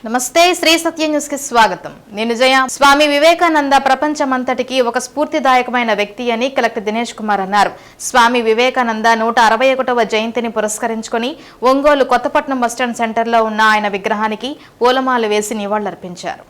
నమస్తే శ్రీ సత్య న్యూస్ కి స్వాగతం. నేను జయ. స్వామి వివేకానంద ప్రపంచమంతటికి ఒక స్ఫూర్తిదాయకమైన వ్యక్తి అని కలెక్టర్ దినేష్ కుమార్ అన్నారు. స్వామి వివేకానంద 161వ జయంతిని పురస్కరించుకొని ఒంగోలు కొత్తపట్నం బస్టాండ్ సెంటర్లో ఉన్న ఆయన విగ్రహానికి పూలమాల వేసి నివాళులర్పించారు.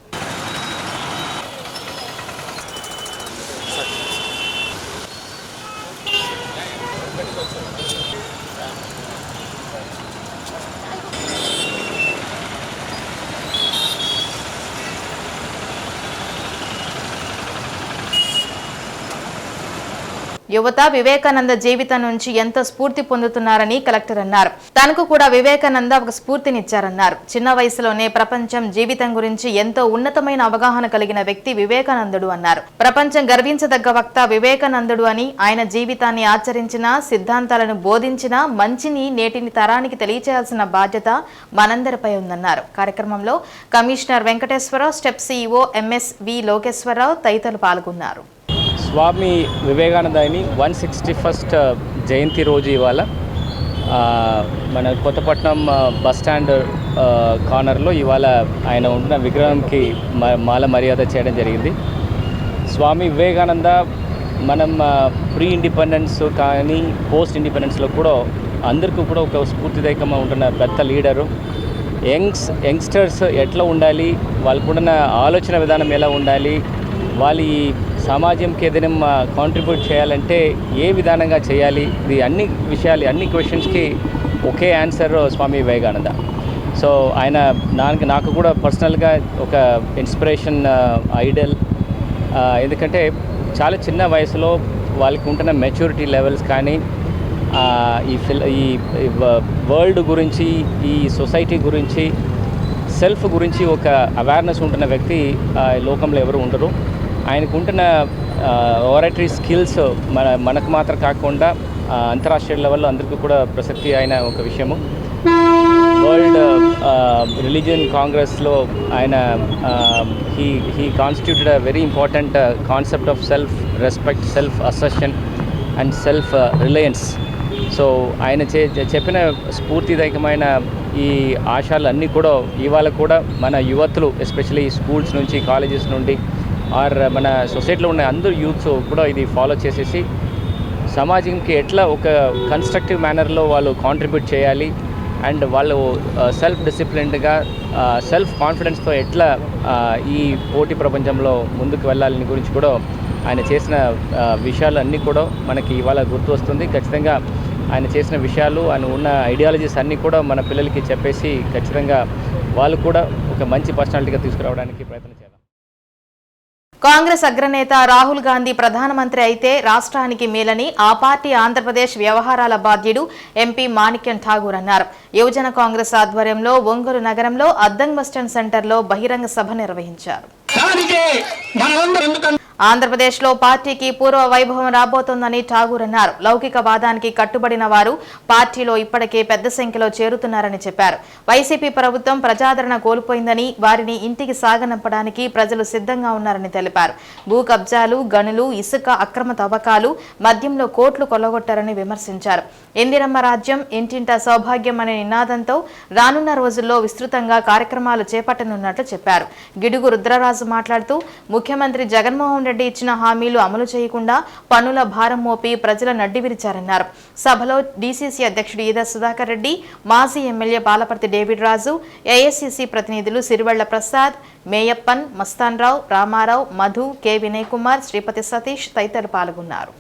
యువత వివేకానంద జీవితం నుంచి ఎంతో స్ఫూర్తి పొందుతున్నారని కలెక్టర్ అన్నారు. తనకు కూడా వివేకానంద ఒక స్ఫూర్తినిచ్చారన్నారు. చిన్న వయసులోనే ప్రపంచం జీవితం గురించి ఎంతో ఉన్నతమైన అవగాహన కలిగిన వ్యక్తి వివేకానందుడు అన్నారు. ప్రపంచం గర్వించదగ్గ వక్త వివేకానందుడు అని, ఆయన జీవితాన్ని ఆచరించిన, సిద్ధాంతాలను బోధించిన మంచిని నేటిని తరానికి తెలియచేయాల్సిన బాధ్యత మనందరిపై ఉందన్నారు. కార్యక్రమంలో commissioner Venkateswara Rao, STEP CEO M S V Lokeswara Rao తదితరులు పాల్గొన్నారు. స్వామి వివేకానందని 161st జయంతి రోజు ఇవాళ మన కొత్తపట్నం బస్టాండ్ కార్నర్లో ఇవాళ ఆయన ఉంటున్న విగ్రహంకి మాల మర్యాద చేయడం జరిగింది. స్వామి వివేకానంద మనం ప్రీ ఇండిపెండెన్స్ కానీ పోస్ట్ ఇండిపెండెన్స్లో కూడా అందరికీ కూడా ఒక స్ఫూర్తిదాయకంగా ఉంటున్న పెద్ద లీడరు. యంగ్స్టర్స్ ఎట్లా ఉండాలి, వాళ్ళకున్న ఆలోచన విధానం ఎలా ఉండాలి, వాళ్ళు ఈ సమాజంకి ఏదైనా కాంట్రిబ్యూట్ చేయాలంటే ఏ విధానంగా చేయాలి, ఇది అన్ని విషయాలు అన్ని క్వశ్చన్స్కి ఒకే ఆన్సర్ స్వామి వివేకానంద. సో ఆయన నాకు కూడా పర్సనల్గా ఒక ఇన్స్పిరేషన్ ఐడల్. ఎందుకంటే చాలా చిన్న వయసులో వాళ్ళకి ఉంటున్న మెచ్యూరిటీ లెవెల్స్ కానీ ఈ వరల్డ్ గురించి, ఈ సొసైటీ గురించి, సెల్ఫ్ గురించి ఒక అవేర్నెస్ ఉంటున్న వ్యక్తి లోకంలో ఎవరు ఉండరు. ఆయనకు ఉంటున్న ఓరటరీ స్కిల్స్ మనకు మాత్రం కాకుండా అంతర్రాష్ట్రీయ లెవెల్లో అందరికీ కూడా ప్రసక్తి అయిన ఒక విషయము. వరల్డ్ రిలీజియన్ కాంగ్రెస్లో ఆయన he constituted a very important concept of self respect, self assertion and self Reliance. So ఆయన చెప్పిన స్ఫూర్తిదాయకమైన ఈ ఆశయాలన్నీ కూడా ఇవాళ కూడా మన యువతులు ఎస్పెషల్లీ స్కూల్స్ నుంచి, కాలేజెస్ నుండి ఆర్ మన సొసైటీలో ఉన్న అందరూ యూత్స్ కూడా ఇది ఫాలో చేసేసి సమాజంకి ఎట్లా ఒక కన్స్ట్రక్టివ్ మేనర్లో వాళ్ళు కాంట్రిబ్యూట్ చేయాలి అండ్ వాళ్ళు సెల్ఫ్ డిసిప్లిన్డ్గా, సెల్ఫ్ కాన్ఫిడెన్స్తో ఎట్లా ఈ పోటీ ప్రపంచంలో ముందుకు వెళ్ళాలని గురించి కూడా ఆయన చేసిన విషయాలు అన్నీ కూడా మనకి ఇవాళ గుర్తు వస్తుంది. ఖచ్చితంగా ఆయన చేసిన విషయాలు, ఆయన ఉన్న ఐడియాలజీస్ అన్నీ కూడా మన పిల్లలకి చెప్పేసి ఖచ్చితంగా వాళ్ళు కూడా ఒక మంచి పర్సనాలిటీగా తీసుకురావడానికి ప్రయత్నం చేయాలి. కాంగ్రెస్ అగ్రనేత రాహుల్ గాంధీ ప్రధానమంత్రి అయితే రాష్ట్రానికి మేలని ఆ పార్టీ ఆంధ్రప్రదేశ్ వ్యవహారాల బాధ్యుడు ఎంపీ మాణిక్యం ఠాగూర్ అన్నారు. యువజన కాంగ్రెస్ ఆధ్వర్యంలో ఒంగోలు నగరంలో అద్దం బస్టాండ్ సెంటర్లో బహిరంగ సభ నిర్వహించారు. ఆంధ్రప్రదేశ్లో పార్టీకి పూర్వ వైభవం రాబోతోందని ఠాగూర్ అన్నారు. లౌకికవాదానికి కట్టుబడిన వారు పార్టీలో ఇప్పటికే పెద్ద సంఖ్యలో చేరుతున్నారని చెప్పారు. వైసీపీ ప్రభుత్వం ప్రజాదరణ కోల్పోయిందని, వారిని ఇంటికి సాగనంపడానికి ప్రజలు సిద్ధంగా ఉన్నారని తెలిపారు. భూ కబ్జాలు, గనులు, ఇసుక అక్రమ తవ్వకాలు, మద్యంలో కోట్లు కొల్లగొట్టారని విమర్శించారు. ఇందిరమ్మ రాజ్యం, ఇంటింటా సౌభాగ్యం అనే నినాదంతో రానున్న రోజుల్లో విస్తృతంగా కార్యక్రమాలు చేపట్టనున్నట్లు చెప్పారు. గిడుగు రుద్రరాజు మాట్లాడుతూ ముఖ్యమంత్రి జగన్మోహన్ రెడ్డి ఇచ్చిన హామీలు అమలు చేయకుండా పన్నుల భారం మోపి ప్రజల నడ్డి విరిచారన్నారు. సభలో డీసీసీ అధ్యక్షుడు ఈద సుధాకర్ రెడ్డి, మాజీ ఎమ్మెల్యే పాలపర్తి డేవిడ్ రాజు, ఏఐసీసీ ప్రతినిధులు సిరివెళ్ల ప్రసాద్, మేయప్పన్, మస్తాన్ రావు, రామారావు, మధు, కె వినయ్ కుమార్, శ్రీపతి సతీష్ తదితరులు పాల్గొన్నారు.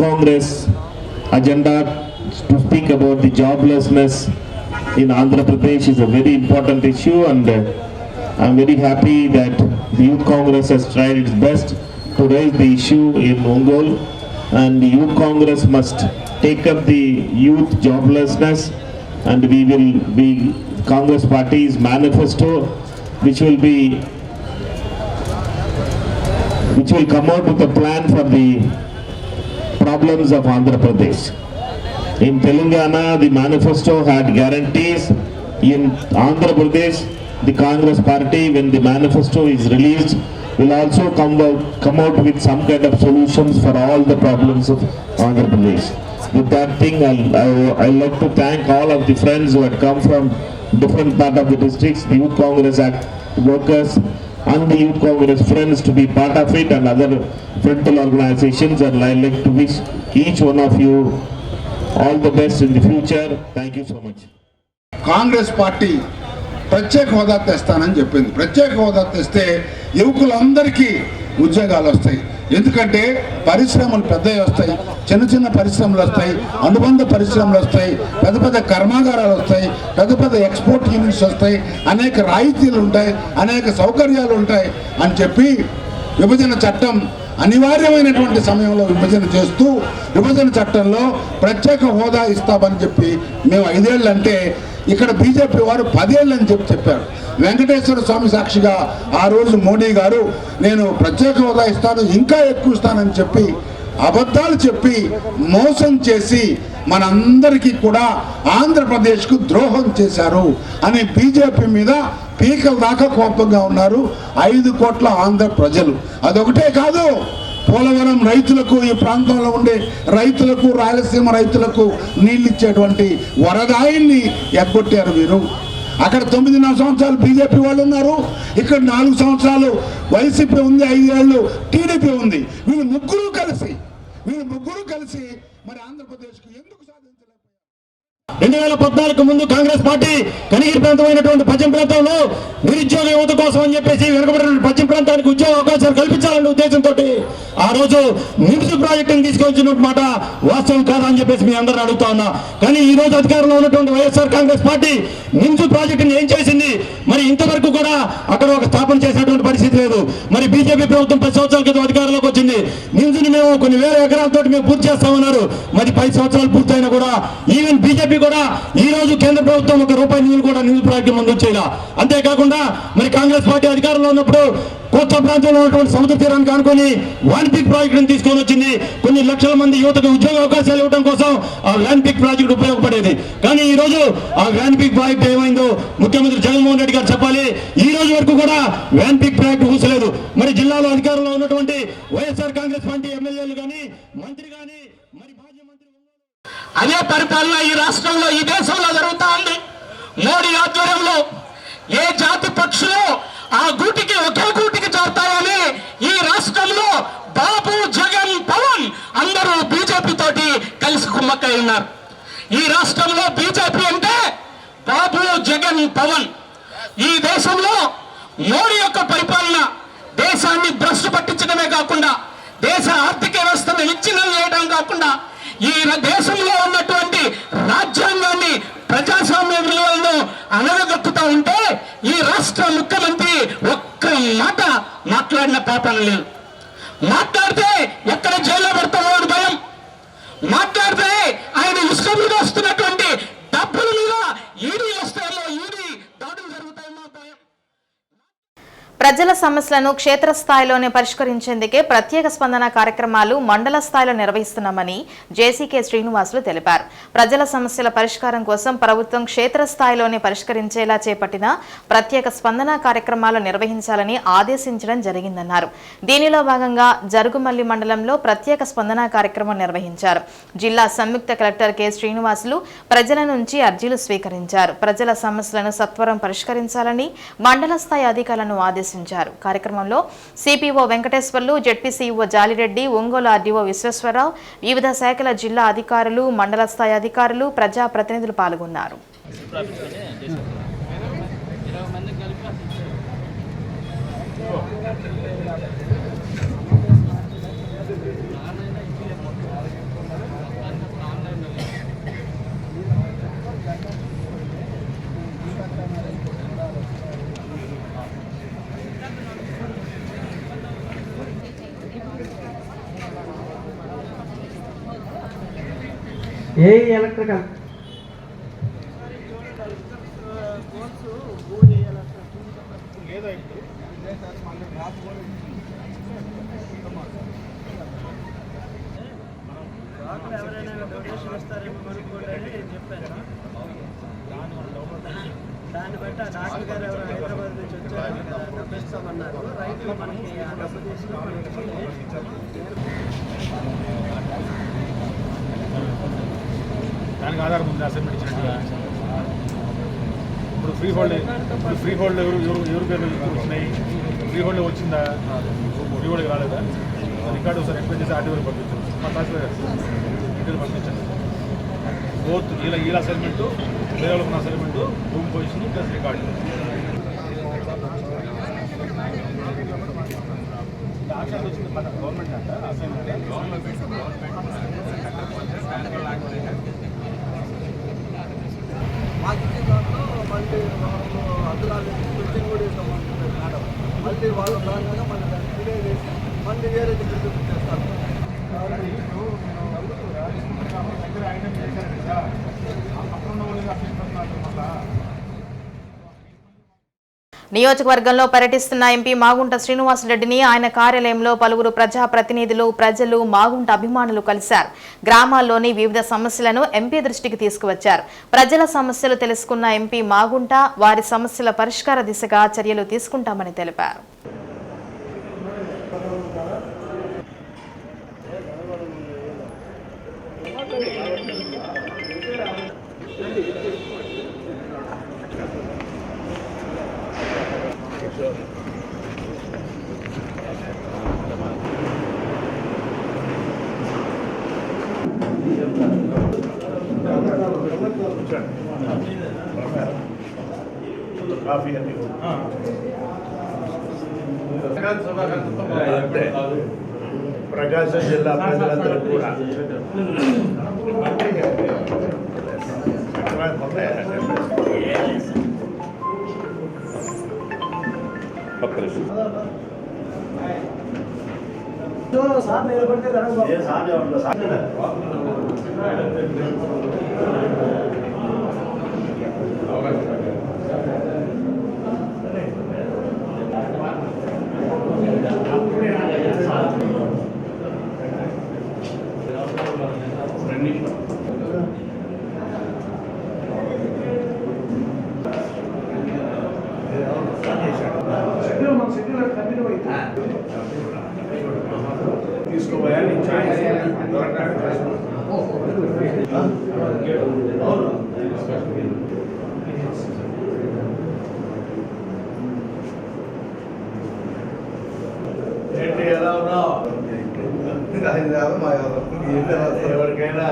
Congress agenda to speak about the joblessness in Andhra Pradesh is a very important issue, and I'm very happy that the Youth Congress has tried its best to raise the issue in Ongole, and the Youth Congress must take up the youth joblessness, and we will be Congress Party's manifesto which will come out with a plan for the problems of Andhra Pradesh. In Telangana, the manifesto had guarantees. In Andhra Pradesh, the Congress party, when the manifesto is released, will also come out with some kind of solutions for all the problems of Andhra Pradesh. With that thing, I'd like to thank all of the friends who had come from different part of the districts, the Youth Congress workers and the Youth Congress friends to be part of it, and other frontal organizations, and I'd like to wish each one of you all the best in the future. Thank you so much. Congress party ప్రత్యేక హోదా తెస్తానని చెప్పింది. ప్రత్యేక హోదా తెస్తే యువకులందరికీ ఉద్యోగాలు వస్తాయి. ఎందుకంటే పరిశ్రమలు పెద్దవి వస్తాయి, చిన్న చిన్న పరిశ్రమలు వస్తాయి, అనుబంధ పరిశ్రమలు వస్తాయి, పెద్ద పెద్ద కర్మాగారాలు వస్తాయి, పెద్ద పెద్ద ఎక్స్పోర్ట్ యూనిట్స్ వస్తాయి, అనేక రాయితీలు ఉంటాయి, అనేక సౌకర్యాలు ఉంటాయి అని చెప్పి విభజన చట్టం అనివార్యమైనటువంటి సమయంలో విభజన చేస్తూ విభజన చట్టంలో ప్రత్యేక హోదా ఇస్తామని చెప్పి మేము 5 ఏళ్ళు అంటే ఇక్కడ బీజేపీ వారు 10 ఏళ్ళు అని చెప్పారు. వెంకటేశ్వర స్వామి సాక్షిగా ఆ రోజు మోడీ గారు నేను ప్రత్యేక హోదా ఇస్తాను, ఇంకా ఎక్కువ ఇస్తానని చెప్పి అబద్ధాలు చెప్పి మోసం చేసి మనందరికీ కూడా ఆంధ్రప్రదేశ్కు ద్రోహం చేశారు అని బీజేపీ మీద పీకల దాకా కోపంగా ఉన్నారు 5 కోట్ల ఆంధ్ర ప్రజలు. అదొకటే కాదు, పోలవరం రైతులకు, ఈ ప్రాంతంలో ఉండే రైతులకు, రాయలసీమ రైతులకు నీళ్ళు ఇచ్చేటువంటి వరదాయిని ఎగ్గొట్టారు మీరు. అక్కడ 9.5 సంవత్సరాలు బీజేపీ వాళ్ళు ఉన్నారు, ఇక్కడ 4 సంవత్సరాలు వైసీపీ ఉంది, 5 ఏళ్ళు టీడీపీ ఉంది. వీళ్ళు ముగ్గురు కలిసి మరి ఆంధ్రప్రదేశ్కు ఎందుకు సాధించలేదు? 2014 ముందు కాంగ్రెస్ పార్టీ కనిగిరి ప్రాంతమైనటువంటి పశ్చిమ ప్రాంతంలో నిరుద్యోగ యువత కోసం అని చెప్పేసి వెనుకబడిన పశ్చిమ ప్రాంతానికి ఉద్యోగ అవకాశాలు కల్పించాలనే ఉద్దేశంతో ఆ రోజు నిమ్స్ ప్రాజెక్టును తీసుకొచ్చిన మాట వాస్తవం కాదా అని చెప్పేసి మీ అందరిని అడుగుతా ఉన్నా. కానీ ఈ రోజు అధికారంలో ఉన్నటువంటి వైఎస్ఆర్ కాంగ్రెస్ పార్టీ నిమ్స్ ప్రాజెక్టును ఏం చేసింది? మరి ఇంతవరకు కూడా అక్కడ ఒక స్థాపన చేసేటువంటి పరిస్థితి లేదు. మరి బీజేపీ ప్రభుత్వం 10 సంవత్సరాల క్రితం అధికారంలోకి వచ్చింది. నిమ్స్ని మేము కొన్ని వేల ఎకరాలతో మేము పూర్తి చేస్తామన్నారు. మరి 10 సంవత్సరాలు పూర్తయినా కూడా ఈవెన్ బీజేపీ కూడా ఈ రోజు కేంద్ర ప్రభుత్వం ₹1 నిధులు కూడా నిధుల ప్రాజెక్టు ముందు వచ్చేలా. అంతేకాకుండా మరి కాంగ్రెస్ పార్టీ అధికారంలో ఉన్నప్పుడు కొత్త ప్రాంతంలో ఉన్నటువంటి సముద్ర తీరానికి అనుకుని వాన్పిక్ ప్రాజెక్టును తీసుకొని వచ్చింది. కొన్ని లక్షల మంది యువతకు ఉద్యోగ అవకాశాలు ఇవ్వడం కోసం ఆ వాన్పిక్ ప్రాజెక్టు ఉపయోగపడేది. కానీ ఈ రోజు ఆ వాన్పిక్ ప్రాజెక్టు ఏమైందో ముఖ్యమంత్రి జగన్మోహన్ రెడ్డి గారు చెప్పాలి. ఈ రోజు వరకు కూడా వాన్పిక్ ప్రాజెక్టు ఊసలేదు. మరి జిల్లాలో అధికారంలో ఉన్నటువంటి వైఎస్ఆర్ కాంగ్రెస్ పార్టీ ఎమ్మెల్యేలు కానీ మంత్రి కానీ మరి మాజీ మంత్రి అదే పరిపాలన ఈ రాష్ట్రంలో, ఈ దేశంలో జరుగుతూ ఉంది. మోడీ ఆధ్వర్యంలో ఏ జాతి పక్షులు ఆ గూటికి ఒకే గూటికి చేరుతాయని ఈ రాష్ట్రంలో బాబు, జగన్, పవన్ అందరూ బీజేపీ తోటి కలిసి కుమ్మక్కై ఉన్నారు. ఈ రాష్ట్రంలో బీజేపీ అంటే బాబు, జగన్, పవన్. ఈ దేశంలో మోడీ యొక్క పరిపాలన దేశాన్ని భ్రష్టు పట్టించడమే కాకుండా దేశ ఆర్థిక వ్యవస్థను విచ్ఛిన్నం చేయడం కాకుండా ఈ దేశంలో ఉన్నటువంటి రాజ్యాంగాన్ని, ప్రజాస్వామ్య విలువలను అనగదొక్కుతూ ఉంటే ఈ రాష్ట్ర ముఖ్యమంత్రి ఒక్క మాట మాట్లాడిన పాపన లేదు. మాట్లాడితే ఎక్కడ జైల్లో పెడతామో అని భయం, మాట్లాడితే ఆయన ఇష్టం మీద వస్తున్నటువంటి డబ్బుల మీద ఈడీ వస్తాయో, ఈడీ దాడులు జరుగుతాయో భయం. ప్రజల సమస్యలను క్షేత్రస్థాయిలోనే పరిష్కరించేందుకే ప్రత్యేక స్పందన కార్యక్రమాలు మండల స్థాయిలో నిర్వహిస్తున్నామని జేసీకే శ్రీనివాసులు తెలిపారు. ప్రజల సమస్యల పరిష్కారం కోసం ప్రభుత్వం క్షేత్రస్థాయిలోనే పరిష్కరించేలా చేపట్టిన ప్రత్యేక స్పందన కార్యక్రమాలు నిర్వహించాలని ఆదేశించడం జరిగిందన్నారు. దీనిలో భాగంగా జరుగుమల్లి మండలంలో ప్రత్యేక స్పందన కార్యక్రమం నిర్వహించారు. జిల్లా సంయుక్త కలెక్టర్ కె శ్రీనివాసులు ప్రజల నుంచి అర్జీలు స్వీకరించారు. ప్రజల సమస్యలను సత్వరం పరిష్కరించాలని మండల స్థాయి అధికారులను ఆదేశించారు. కార్యక్రమంలో CPO Venkateswarlu, ZPCO Jalireddy, Ongole RDO Visweswararao, వివిధ శాఖల జిల్లా అధికారులు, మండల స్థాయి అధికారులు, ప్రజా ప్రతినిధులు పాల్గొన్నారు. ఏ ఎలక్ట్రికల్ ఎవరైనా ఇస్తారేమో కనుక్కోండి అని నేను చెప్పాను. దాన్ని బట్టి ఆ డాక్టర్ గారు ఎవరు హైదరాబాద్ నుంచి వచ్చారు కదా, డబ్బు ఇస్తామన్నారు. రైతులు మనకి ఆ డబ్బు తీసుకుని దానికి ఆధారం ఉంది అసైన్మెంట్ ఇచ్చినట్టుగా. ఇప్పుడు ఫ్రీ హోల్డ్ ఎవరు పేరు వచ్చినాయి? ఫ్రీ హోల్డ్ వచ్చిందా? ఫ్రీ హోల్డ్ రాలేదా? రికార్డు ఒకసారి ఎంక్వైరీ చేసి ఆర్టీఓకి పంపించాను. మా తహసీల్దార్ ఇంటికి పంపించాను. బోత్ వీళ్ళ అసైన్మెంటు, వేరే వాళ్ళకున్న assignment, room position plus record. వచ్చింది గవర్నమెంట్ అంట అసైన్మెంట్. మాకు దాంట్లో మళ్ళీ అద్దురాలు క్వశ్చన్ కూడా ఇస్తామంటున్నారు మేడం. మళ్ళీ వాళ్ళు రాగానే మళ్ళీ దాన్ని డిలే చేసి మళ్ళీ వేరే దగ్గర చూపించేస్తారు. దగ్గర ఐటమ్ చేశారు కదా, అక్కడ ఉన్న వాళ్ళు మళ్ళా. నియోజకవర్గంలో పర్యటిస్తున్న ఎంపీ మాగుంట శ్రీనివాసరెడ్డిని ఆయన కార్యాలయంలో పలువురు ప్రజాప్రతినిధులు, ప్రజలు, మాగుంట అభిమానులు కలిశారు. గ్రామాల్లోని వివిధ సమస్యలను ఎంపీ దృష్టికి తీసుకువచ్చారు. ప్రజల సమస్యలు తెలుసుకున్న ఎంపీ మాగుంట వారి సమస్యల పరిష్కార దిశగా చర్యలు తీసుకుంటామని తెలిపారు. కాఫీ అన్ని ప్రకాశం జిల్లా ప్రజలందరూ కూడా తీసుకోవాలి. ఏంటి ఎలా ఉన్నావు? ఎవరికైనా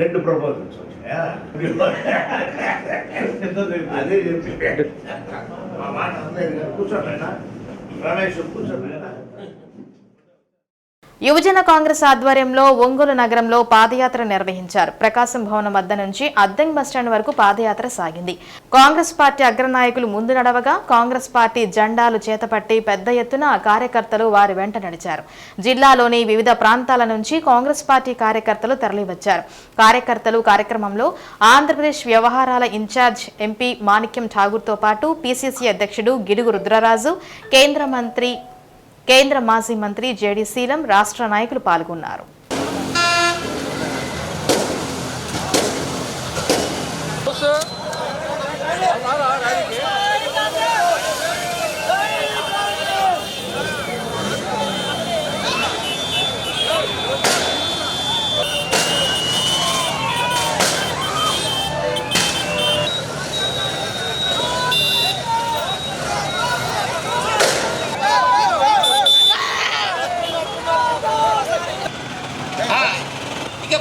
రెండు ప్రపోజల్స్ వచ్చాయా? అదే చెప్పి మా మాట కూర్చోండి. రమేష్ కూర్చోండి. యువజన కాంగ్రెస్ ఆధ్వర్యంలో ఒంగోలు నగరంలో పాదయాత్ర నిర్వహించారు. ప్రకాశం భవనం వద్ద నుంచి అద్దెం బస్టాండ్ వరకు పాదయాత్ర సాగింది. కాంగ్రెస్ పార్టీ అగ్రనాయకులు ముందు నడవగా కాంగ్రెస్ పార్టీ జెండాలు చేతపట్టి పెద్ద ఎత్తున కార్యకర్తలు వారి వెంట నడిచారు. జిల్లాలోని వివిధ ప్రాంతాల నుంచి కాంగ్రెస్ పార్టీ కార్యకర్తలు తరలివచ్చారు. కార్యకర్తలు కార్యక్రమంలో ఆంధ్రప్రదేశ్ వ్యవహారాల ఇన్ఛార్జ్ ఎంపీ మాణిక్యం ఠాగూర్తో పాటు పీసీసీ అధ్యక్షుడు గిడుగు రుద్రరాజు, కేంద్ర మాజీ మంత్రి జేడీ శీలం, రాష్ట్ర నాయకులు పాల్గొన్నారు.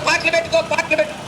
పాటలు పెట్టుకో.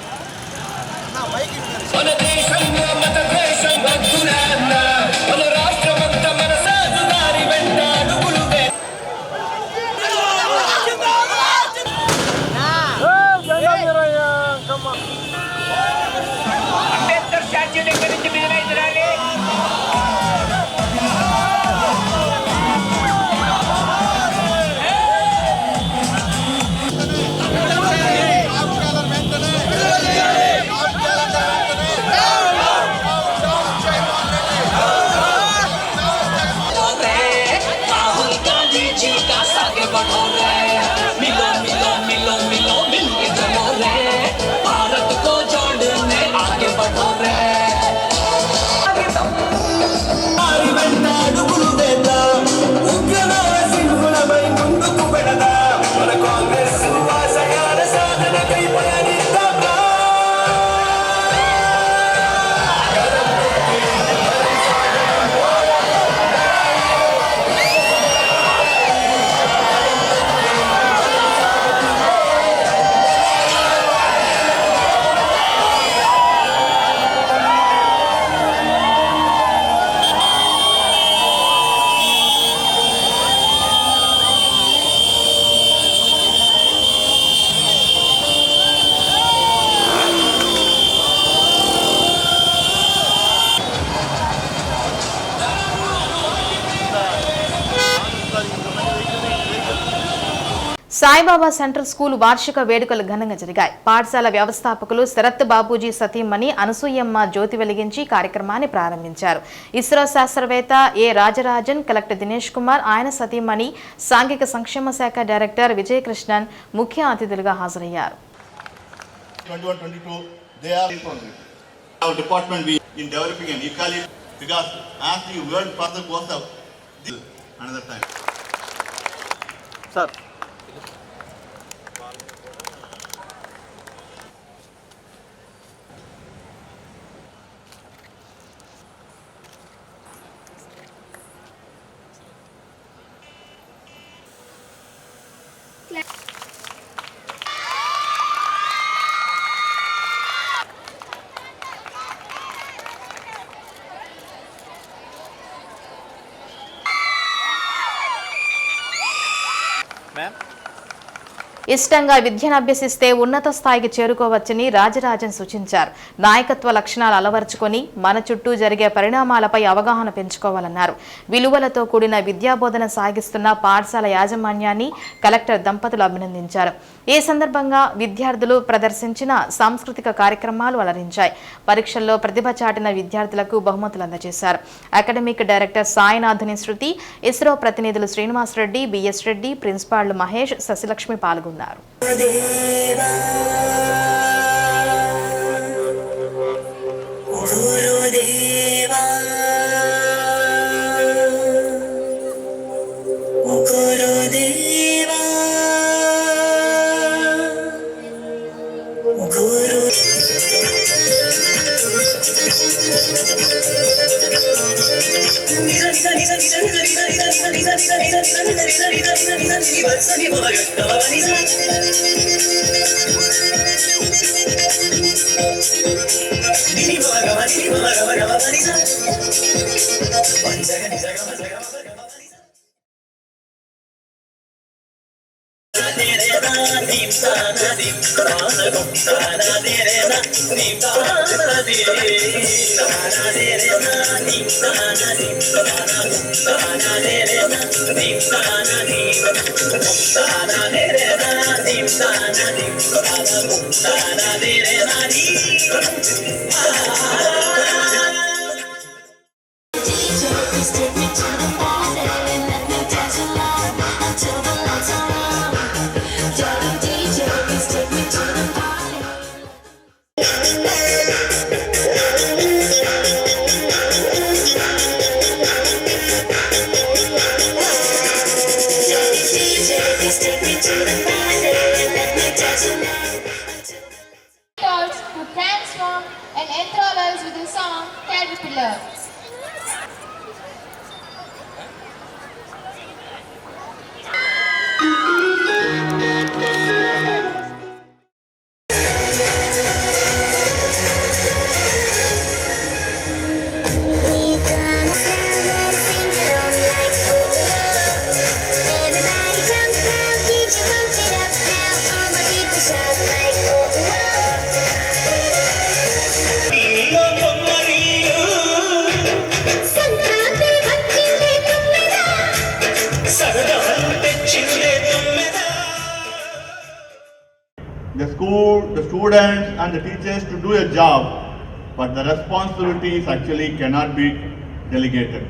సాయిబాబా సెంట్రల్ స్కూల్ వార్షిక వేడుకలు ఘనంగా జరిగాయి. పాఠశాల వ్యవస్థాపకులు శరత్ బాబూజీ సతీమణి అనసూయమ్మ జ్యోతి వెలిగించి కార్యక్రమాన్ని ప్రారంభించారు. ఇస్రో శాస్త్రవేత్త ఏ రాజరాజన్, కలెక్టర్ దినేష్ కుమార్, ఆయన సతీమణి, సాంఘిక సంక్షేమ శాఖ డైరెక్టర్ విజయకృష్ణన్ ముఖ్య అతిథులుగా హాజరయ్యారు. ఇష్టంగా విద్యను అభ్యసిస్తే ఉన్నత స్థాయికి చేరుకోవచ్చని రాజరాజన్ సూచించారు. నాయకత్వ లక్షణాలు అలవర్చుకొని మన చుట్టూ జరిగే పరిణామాలపై అవగాహన పెంచుకోవాలన్నారు. విలువలతో కూడిన విద్యాబోధన సాగిస్తున్న పాఠశాల యాజమాన్యాన్ని కలెక్టర్ దంపతులు అభినందించారు. ఈ సందర్భంగా విద్యార్థులు ప్రదర్శించిన సాంస్కృతిక కార్యక్రమాలు అలరించాయి. పరీక్షల్లో ప్రతిభ చాటిన విద్యార్థులకు బహుమతులు అందజేశారు. అకాడమిక్ డైరెక్టర్ సాయినాథుని శృతి, ఇస్రో ప్రతినిధులు శ్రీనివాసరెడ్డి, బిఎస్ రెడ్డి, ప్రిన్సిపాళ్లు మహేష్, శశిలక్ష్మి పాల్గొన్నారు. Who transform and enthrall us with the song Caterpillar. The school, the students and the teachers to do a job, but the responsibilities actually cannot be delegated.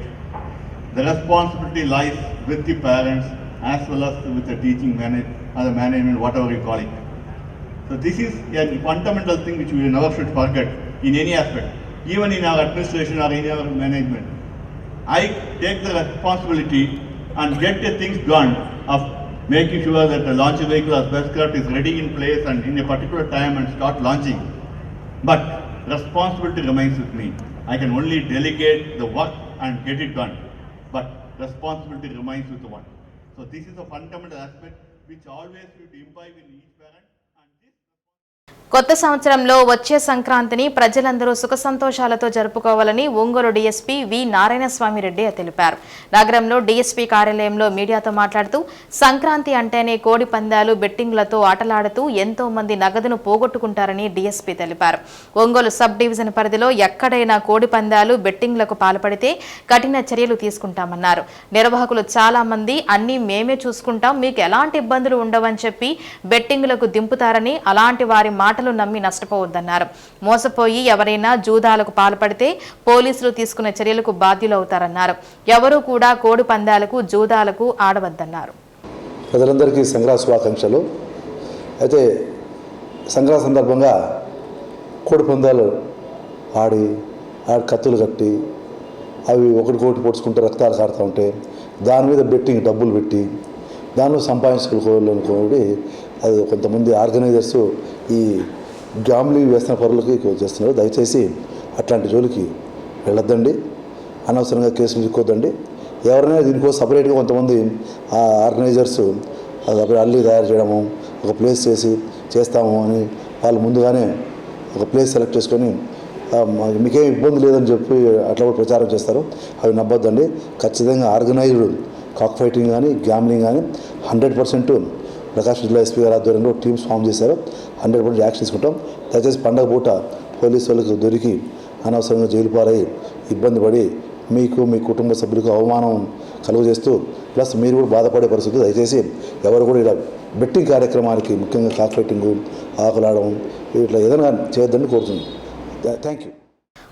The responsibility lies with the parents as well as with the teaching management, whatever you call it. So this is a fundamental thing which we never should forget in any aspect, even in our administration or in our management. I take the responsibility and get the things done of making sure that the launch vehicle or spacecraft is ready in place and in a particular time and start launching. But responsibility remains with me. I can only delegate the work and get it done. But responsibility remains with the one. So this is a fundamental aspect which always should imbibe in each parent. కొత్త సంవత్సరంలో వచ్చే సంక్రాంతిని ప్రజలందరూ సుఖ సంతోషాలతో జరుపుకోవాలని Ongole DSP వి నారాయణస్వామి రెడ్డి తెలిపారు. నగరంలో డీఎస్పీ కార్యాలయంలో మీడియాతో మాట్లాడుతూ సంక్రాంతి అంటేనే కోడి పందాలు, బెట్టింగ్లతో ఆటలాడుతూ ఎంతో మంది నగదును పోగొట్టుకుంటారని డీఎస్పీ తెలిపారు. ఒంగోలు సబ్ డివిజన్ పరిధిలో ఎక్కడైనా కోడి పందాలు, బెట్టింగ్లకు పాల్పడితే కఠిన చర్యలు తీసుకుంటామన్నారు. నిర్వాహకులు చాలా మంది అన్ని మేమే చూసుకుంటాం, మీకు ఎలాంటి ఇబ్బందులు ఉండవని చెప్పి బెట్టింగ్లకు దింపుతారని, అలాంటి వారి మాటలు నమ్మి నష్టపోవద్దన్నారు. మోసపోయి ఎవరైనా జూదాలకు పాల్పడితే పోలీసులు తీసుకునే చర్యలకు బాధ్యులవుతారన్నారు. ఎవరూ కూడా కోడి పందాలకు, జూదాలకు ఆడవద్దన్నారు. ప్రజలందరికీ సంక్రాంతి శుభాకాంక్షలు. అయితే సంక్రాంతి సందర్భంగా కోడి పందాలు ఆడి కత్తులు కట్టి అవి ఒకటికొకటి పొడుచుకుంటూ రక్తాలు కారుతూ ఉంటే దాని మీద బెట్టింగ్ డబ్బులు పెట్టి దానిలో సంపాదించుకోవాలనుకోండి. అది కొంతమంది ఆర్గనైజర్స్ ఈ గ్యాంబ్లింగ్ వేస్తున్న పనులకి చేస్తున్నారు. దయచేసి అట్లాంటి జోలికి వెళ్ళొద్దండి, అనవసరంగా కేసులు చిక్కొద్దండి. ఎవరైనా దీనికోసం సపరేట్గా కొంతమంది ఆ ఆర్గనైజర్స్ అల్లి తయారు చేయడము, ఒక ప్లేస్ చేస్తాము అని వాళ్ళు ముందుగానే ఒక ప్లేస్ సెలెక్ట్ చేసుకొని మీకేం ఇబ్బంది లేదని చెప్పి అట్లా కూడా ప్రచారం చేస్తారు. అవి నమ్మొద్దండి. ఖచ్చితంగా ఆర్గనైజ్డ్ కాక్ ఫైటింగ్ కానీ, గ్యాంబ్లింగ్ కానీ 100% ప్రకాశం జిల్లా ఎస్పీ గారి ఆధ్వర్యంలో టీమ్స్ ఫామ్ చేశారు. 100% యాక్షన్ తీసుకుంటాం. దయచేసి పండగ పూట పోలీసు వాళ్ళకి దొరికి అనవసరంగా జైలు పారై ఇబ్బంది పడి మీకు, మీ కుటుంబ సభ్యులకు అవమానం కలుగజేస్తూ ప్లస్ మీరు కూడా బాధపడే పరిస్థితి. దయచేసి ఎవరు కూడా ఇలా బెట్టింగ్ కార్యక్రమానికి, ముఖ్యంగా కాక్ ఫైటింగ్, ఆకులాడడం ఇట్లా ఏదైనా చేయొద్దని కోరుతున్నాను. Thank you.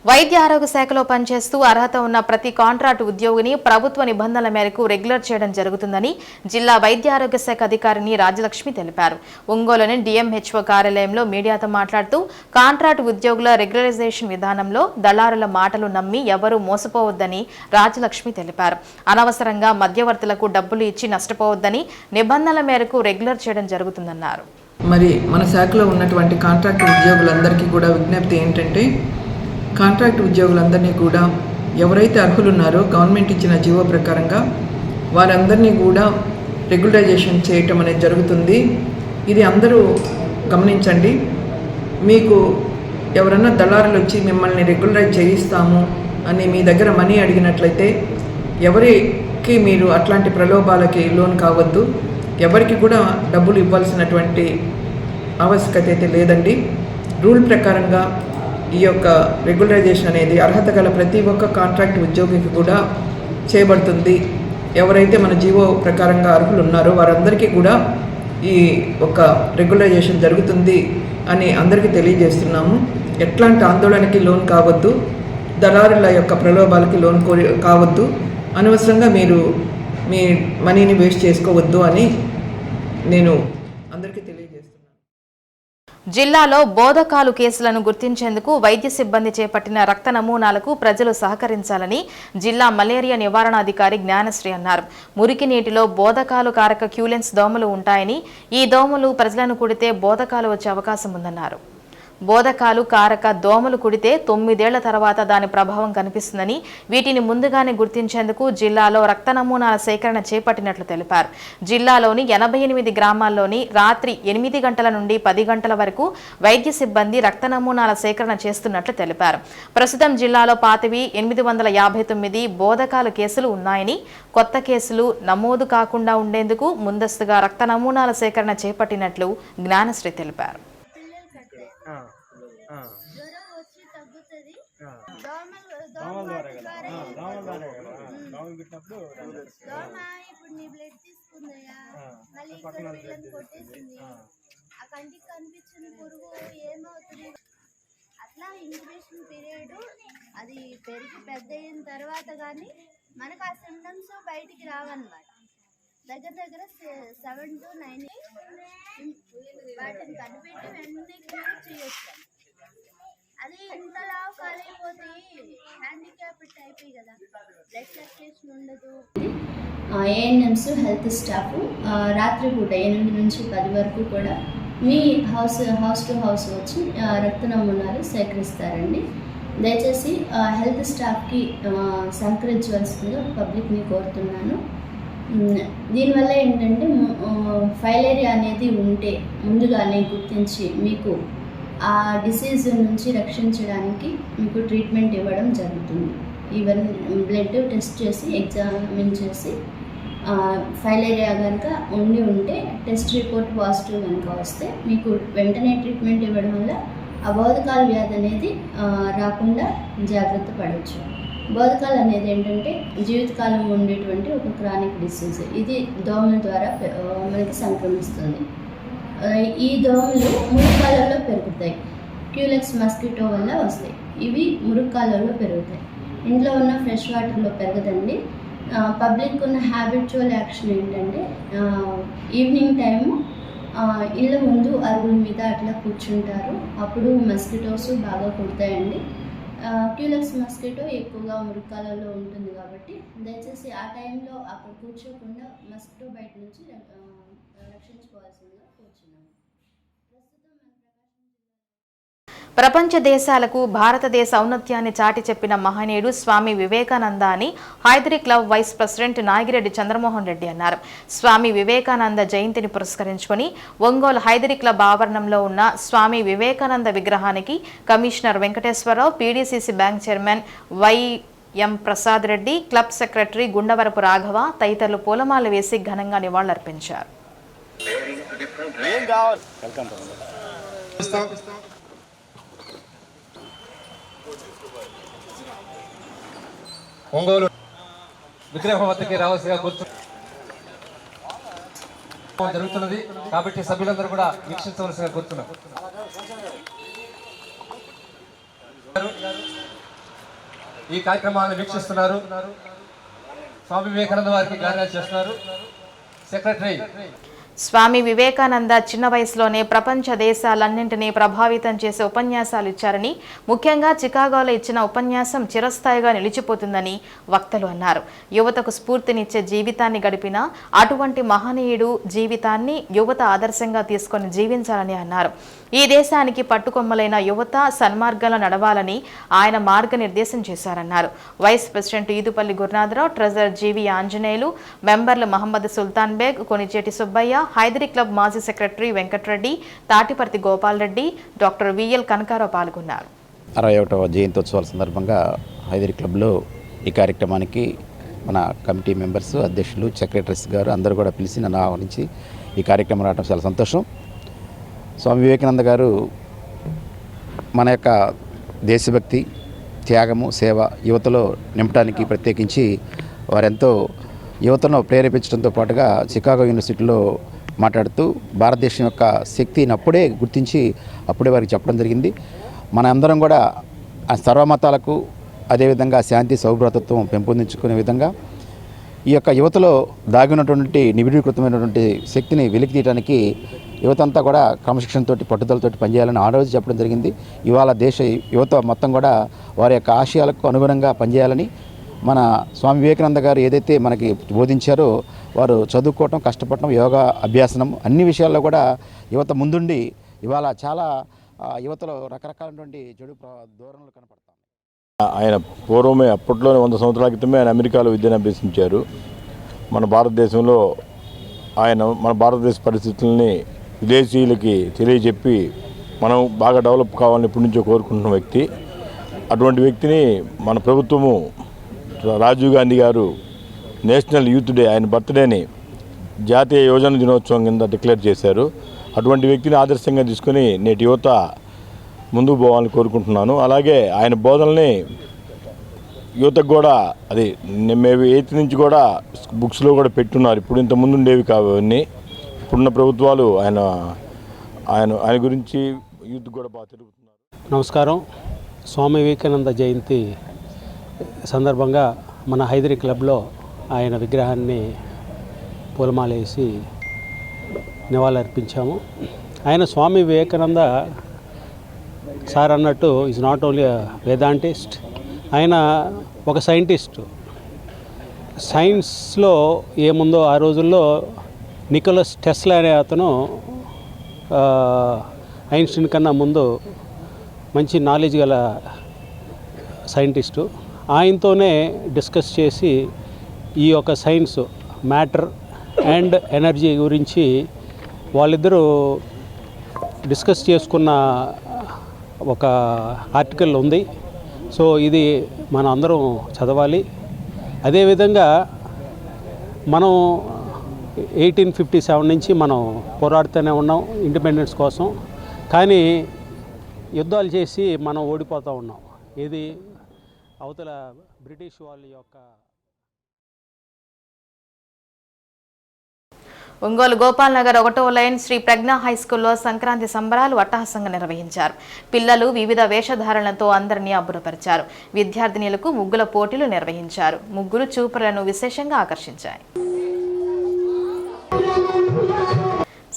వైద్య ఆరోగ్య శాఖలో పనిచేస్తూ అర్హత ఉన్న ప్రతి కాంట్రాక్టు ఉద్యోగిని ప్రభుత్వ నిబంధనల మేరకు రెగ్యులర్ చేయడం జరుగుతుందని జిల్లా వైద్య ఆరోగ్య శాఖ అధికారిని రాజలక్ష్మి తెలిపారు. ఒంగోలులోని డిఎంహెచ్ఓ కార్యాలయంలో మీడియాతో మాట్లాడుతూ కాంట్రాక్టు ఉద్యోగుల రెగ్యులరైజేషన్ విధానంలో దళారుల మాటలు నమ్మి ఎవరూ మోసపోవద్దని రాజలక్ష్మి తెలిపారు. అనవసరంగా మధ్యవర్తులకు డబ్బులు ఇచ్చి నష్టపోవద్దని నిబంధనల మేరకు రెగ్యులర్ చేయడం జరుగుతుందన్నారు. మరి మన శాఖలో ఉన్నటువంటి కాంట్రాక్టు ఉద్యోగులందరికీ కూడా విజ్ఞప్తి ఏంటంటే, కాంట్రాక్ట్ ఉద్యోగులందరినీ కూడా ఎవరైతే అర్హులున్నారో గవర్నమెంట్ ఇచ్చిన జీవో ప్రకారంగా వారందరినీ కూడా రెగ్యులరైజేషన్ చేయటం అనేది జరుగుతుంది. ఇది అందరూ గమనించండి. మీకు ఎవరన్నా దళారులు వచ్చి మిమ్మల్ని రెగ్యులరైజ్ చేయిస్తాము అని మీ దగ్గర మనీ అడిగినట్లయితే ఎవరికి మీరు అట్లాంటి ప్రలోభాలకి లోన్ కావద్దు. ఎవరికి కూడా డబ్బులు ఇవ్వాల్సినటువంటి ఆవశ్యకత అయితే లేదండి. రూల్ ప్రకారంగా ఈ యొక్క రెగ్యులరైజేషన్ అనేది అర్హత గల ప్రతి ఒక్క కాంట్రాక్ట్ ఉద్యోగికి కూడా చేయబడుతుంది. ఎవరైతే మన జీవో ప్రకారంగా అర్హులు ఉన్నారో వారందరికీ కూడా ఈ ఒక రెగ్యులరైజేషన్ జరుగుతుంది అని అందరికీ తెలియజేస్తున్నాము. ఎట్లాంటి ఆందోళనకి లోన్ కావద్దు, దళారుల యొక్క ప్రలోభాలకి లోన్ కావద్దు, అనవసరంగా మీరు మీ మనీని వేస్ట్ చేసుకోవద్దు అని నేను అందరికీ తెలియజేస్తున్నాను. జిల్లాలో బోధకాలు కేసులను గుర్తించేందుకు వైద్య సిబ్బంది చేపట్టిన రక్త నమూనాలకు ప్రజలు సహకరించాలని జిల్లా మలేరియా నివారణాధికారి జ్ఞానశ్రీ అన్నారు. మురికి నీటిలో బోధకాలు కారక క్యూలెన్స్ దోమలు ఉంటాయని, ఈ దోమలు ప్రజలను కుడితే బోధకాలు వచ్చే అవకాశం ఉందన్నారు. బోధకాలు కారక దోమలు కుడితే 9 ఏళ్ల తర్వాత దాని ప్రభావం కనిపిస్తుందని, వీటిని ముందుగానే గుర్తించేందుకు జిల్లాలో రక్త నమూనాల సేకరణ చేపట్టినట్లు తెలిపారు. జిల్లాలోని 88 గ్రామాల్లోని రాత్రి 8 గంటల నుండి 10 గంటల వరకు వైద్య సిబ్బంది రక్త నమూనాల సేకరణ చేస్తున్నట్లు తెలిపారు. ప్రస్తుతం జిల్లాలో పాతవి 859 బోధకాల కేసులు ఉన్నాయని, కొత్త కేసులు నమోదు కాకుండా ఉండేందుకు ముందస్తుగా రక్త నమూనాల సేకరణ చేపట్టినట్లు జ్ఞానశ్రీ తెలిపారు. అట్లా ఇంక్యుబేషన్ పీరియడ్ అది పెరిగి పెద్ద అయిన తర్వాత కానీ మనకు ఆ సింటమ్స్ బయటికి రావన్నమాట. దగ్గర 7 to 9 వాటిని కనిపెట్టి వెంటనే క్యూర్ చేయొచ్చు. అది ఇంతలా కాలైపోతే హ్యాండిక్యాప్డ్ అయిపోయి కదా, బ్లడ్ సర్క్యులేషన్ ఉండదు. ఏఎన్ఎంస్ హెల్త్ స్టాఫ్ రాత్రిపూట 8 నుంచి 10 వరకు కూడా మీ హౌస్ టు హౌస్ వచ్చి రక్త నమూనాలు సేకరిస్తారండి. దయచేసి హెల్త్ స్టాఫ్కి సహకరించవలసిందిగా పబ్లిక్ని కోరుతున్నాను. దీనివల్ల ఏంటంటే ఫైలేరియా అనేది ఉంటే ముందుగానే గుర్తించి మీకు ఆ డిసీజ్ నుంచి రక్షించడానికి మీకు ట్రీట్మెంట్ ఇవ్వడం జరుగుతుంది. ఈవెన్ బ్లడ్ టెస్ట్ చేసి ఎగ్జామిన్ చేసి ఫైలేరియా కనుక ఉంటే టెస్ట్ రిపోర్ట్ పాజిటివ్ కనుక వస్తే మీకు వెంటనే ట్రీట్మెంట్ ఇవ్వడం వల్ల ఆ బోధకాల వ్యాధి అనేది రాకుండా జాగ్రత్త పడవచ్చు. బోధకాలు అనేది ఏంటంటే జీవితకాలం ఉండేటువంటి ఒక క్రానిక్ డిసీజ్. ఇది దోమల ద్వారా మనకి సంక్రమిస్తుంది. ఈ దోమలు మురుక్కాలలో పెరుగుతాయి. క్యూలెక్స్ మస్కిటో వల్ల వస్తాయి. ఇవి మురుక్కాలలో పెరుగుతాయి. ఇంట్లో ఉన్న ఫ్రెష్ వాటర్లో పెరగదండి. పబ్లిక్ ఉన్న హ్యాబిచువల్ యాక్షన్ ఏంటంటే ఈవినింగ్ టైము ఇళ్ళ ముందు అరుగుల మీద అట్లా కూర్చుంటారు. అప్పుడు మస్కిటోస్ బాగా కుడతాయండి. క్యూలెక్స్ మస్కిటో ఎక్కువగా మురుక్కాలలో ఉంటుంది కాబట్టి దయచేసి ఆ టైంలో అక్కడ కూర్చోకుండా మస్కిటో బయట నుంచి రక్షించుకోవాల్సిందిగా కూర్చున్నాము. ప్రపంచ దేశాలకు భారతదేశ ఔన్నత్యాన్ని చాటి చెప్పిన మహనీయుడు స్వామి వివేకానంద అని Hyderi club vice president Nagireddy Chandramohan Reddy అన్నారు. స్వామి వివేకానంద జయంతిని పురస్కరించుకొని ఒంగోలు హైదరీ క్లబ్ ఆవరణంలో ఉన్న స్వామి వివేకానంద విగ్రహానికి commissioner Venkateswararao, PDCC bank chairman YM Prasad Reddy, club secretary Gundavarapu Raghava తదితరులు పూలమాల వేసి ఘనంగా నివాళులర్పించారు. ఒంగోలు విగ్రహం వద్దకి రావాల్సిగా జరుగుతున్నది కాబట్టి సభ్యులందరూ కూడా వీక్షించవలసిగా కోరుతున్నారు. ఈ కార్యక్రమాన్ని వీక్షిస్తున్నారు. స్వామి వివేకానంద వారికి కార్యాలు చేస్తున్నారు. సెక్రటరీ స్వామి వివేకానంద చిన్న వయసులోనే ప్రపంచ దేశాలన్నింటినీ ప్రభావితం చేసే ఉపన్యాసాలు ఇచ్చారని, ముఖ్యంగా చికాగోలో ఇచ్చిన ఉపన్యాసం చిరస్థాయిగా నిలిచిపోతుందని వక్తలు అన్నారు. యువతకు స్ఫూర్తినిచ్చే జీవితాన్ని గడిపిన అటువంటి మహనీయుడు జీవితాన్ని యువత ఆదర్శంగా తీసుకొని జీవించాలని అన్నారు. ఈ దేశానికి పట్టుకొమ్మలైన యువత సన్మార్గంలో నడవాలని ఆయన మార్గనిర్దేశం చేశారన్నారు. Vice president Edupalli Gurunatha Rao, treasurer G V Anjaneyulu, మెంబర్లు మహమ్మద్ సుల్తాన్ బేగ్, కొనిచేటి సుబ్బయ్య, హైదరీ క్లబ్ మాజీ secretary Venkata Reddy, Tatiparthi Gopal Reddy, doctor V L Kanaka Rao పాల్గొన్నారు. 61వ జయంతోత్సవాల సందర్భంగా హైదరీ క్లబ్లో ఈ కార్యక్రమానికి మన కమిటీ మెంబర్స్, అధ్యక్షులు, సెక్రటరీస్ గారు అందరూ కూడా పిలిచి నన్ను ఆహ్వానించి ఈ కార్యక్రమం రావడం చాలా సంతోషం. స్వామి వివేకానంద గారు మన యొక్క దేశభక్తి, త్యాగము, సేవ యువతలో నింపడానికి ప్రత్యేకించి వారెంతో యువతను ప్రేరేపించడంతో పాటుగా చికాగో యూనివర్సిటీలో మాట్లాడుతూ భారతదేశం యొక్క శక్తిని అప్పుడే గుర్తించి అప్పుడే వారికి చెప్పడం జరిగింది. మన అందరం కూడా సర్వమతాలకు అదేవిధంగా శాంతి సౌభ్రాతత్వం పెంపొందించుకునే విధంగా ఈ యొక్క యువతలో దాగినటువంటి నిబిడీకృతమైనటువంటి శక్తిని వెలికి తీయడానికి యువతంతా కూడా క్రమశిక్షణతోటి పట్టుదలతోటి పనిచేయాలని ఆ రోజు చెప్పడం జరిగింది. ఇవాళ దేశ యువత మొత్తం కూడా వారి యొక్క ఆశయాలకు అనుగుణంగా పనిచేయాలని మన స్వామి వివేకానంద గారు ఏదైతే మనకి బోధించారో వారు చదువుకోవటం, కష్టపడటం, యోగా అభ్యాసనం అన్ని విషయాల్లో కూడా యువత ముందుండి ఇవాళ చాలా యువతలో రకరకాలైనటువంటి చెడు ధోరణులు కనపడతాయి. ఆయన పూర్వమే అప్పట్లోనే 100 సంవత్సరాల క్రితమే ఆయన అమెరికాలో విద్యను అభ్యసించారు. మన భారతదేశంలో ఆయన మన భారతదేశ పరిస్థితుల్ని విదేశీయులకి తెలియజెప్పి మనం బాగా డెవలప్ కావాలని ఇప్పటి నుంచో కోరుకుంటున్న వ్యక్తి. అటువంటి వ్యక్తిని మన ప్రభుత్వము రాజీవ్ గాంధీ గారు నేషనల్ యూత్ డే, ఆయన బర్త్డేని జాతీయ యువజన దినోత్సవం కింద డిక్లేర్ చేశారు. అటువంటి వ్యక్తిని ఆదర్శంగా తీసుకొని నేటి యువత ముందుకు పోవాలని కోరుకుంటున్నాను. అలాగే ఆయన బోధనల్ని యువతకు కూడా అది మేము 8th నుంచి కూడా బుక్స్లో కూడా పెట్టున్నారు. ఇప్పుడు ఇంతకుముందు ఉండేవి కావు అవన్నీ. ఇప్పుడున్న ప్రభుత్వాలు ఆయన గురించి యూత్ కూడా బాగా తిరుగుతున్నారు. నమస్కారం. స్వామి వివేకానంద జయంతి సందర్భంగా మన హైదరీ క్లబ్లో ఆయన విగ్రహాన్ని పూలమాలేసి నివాళులర్పించాము. ఆయన స్వామి వివేకానంద సార్ అన్నట్టు ఈజ్ నాట్ ఓన్లీ వేదాంటిస్ట్, ఆయన ఒక సైంటిస్టు. సైన్స్లో ఏముందో ఆ రోజుల్లో నికోలస్ టెస్లా అనే అతను ఐన్స్టీన్ కన్నా ముందు మంచి నాలెడ్జ్ గల సైంటిస్టు. ఆయనతోనే డిస్కస్ చేసి ఈ యొక్క సైన్స్, మ్యాటర్ అండ్ ఎనర్జీ గురించి వాళ్ళిద్దరూ డిస్కస్ చేసుకున్న ఒక ఆర్టికల్ ఉంది. సో ఇది మనం అందరం చదవాలి. అదేవిధంగా మనం 1857 నుంచి మనం పోరాడుతూనే ఉన్నాం ఇండిపెండెన్స్ కోసం. కానీ యుద్ధాలు చేసి మనం ఓడిపోతూ ఉన్నాం. ఇది అవతల బ్రిటిష్ వాళ్ళ యొక్క. ఒంగోలు గోపాల్ నగర్ 1వ లైన్ శ్రీ ప్రజ్ఞా హైస్కూల్లో సంక్రాంతి సంబరాలు అట్టహాసంగా నిర్వహించారు. పిల్లలు వివిధ వేషధారణలతో అందరినీ అబ్బురపరిచారు. విద్యార్థినులకు ముగ్గుల పోటీలు నిర్వహించారు. ముగ్గులు చూపులను విశేషంగా ఆకర్షించాయి.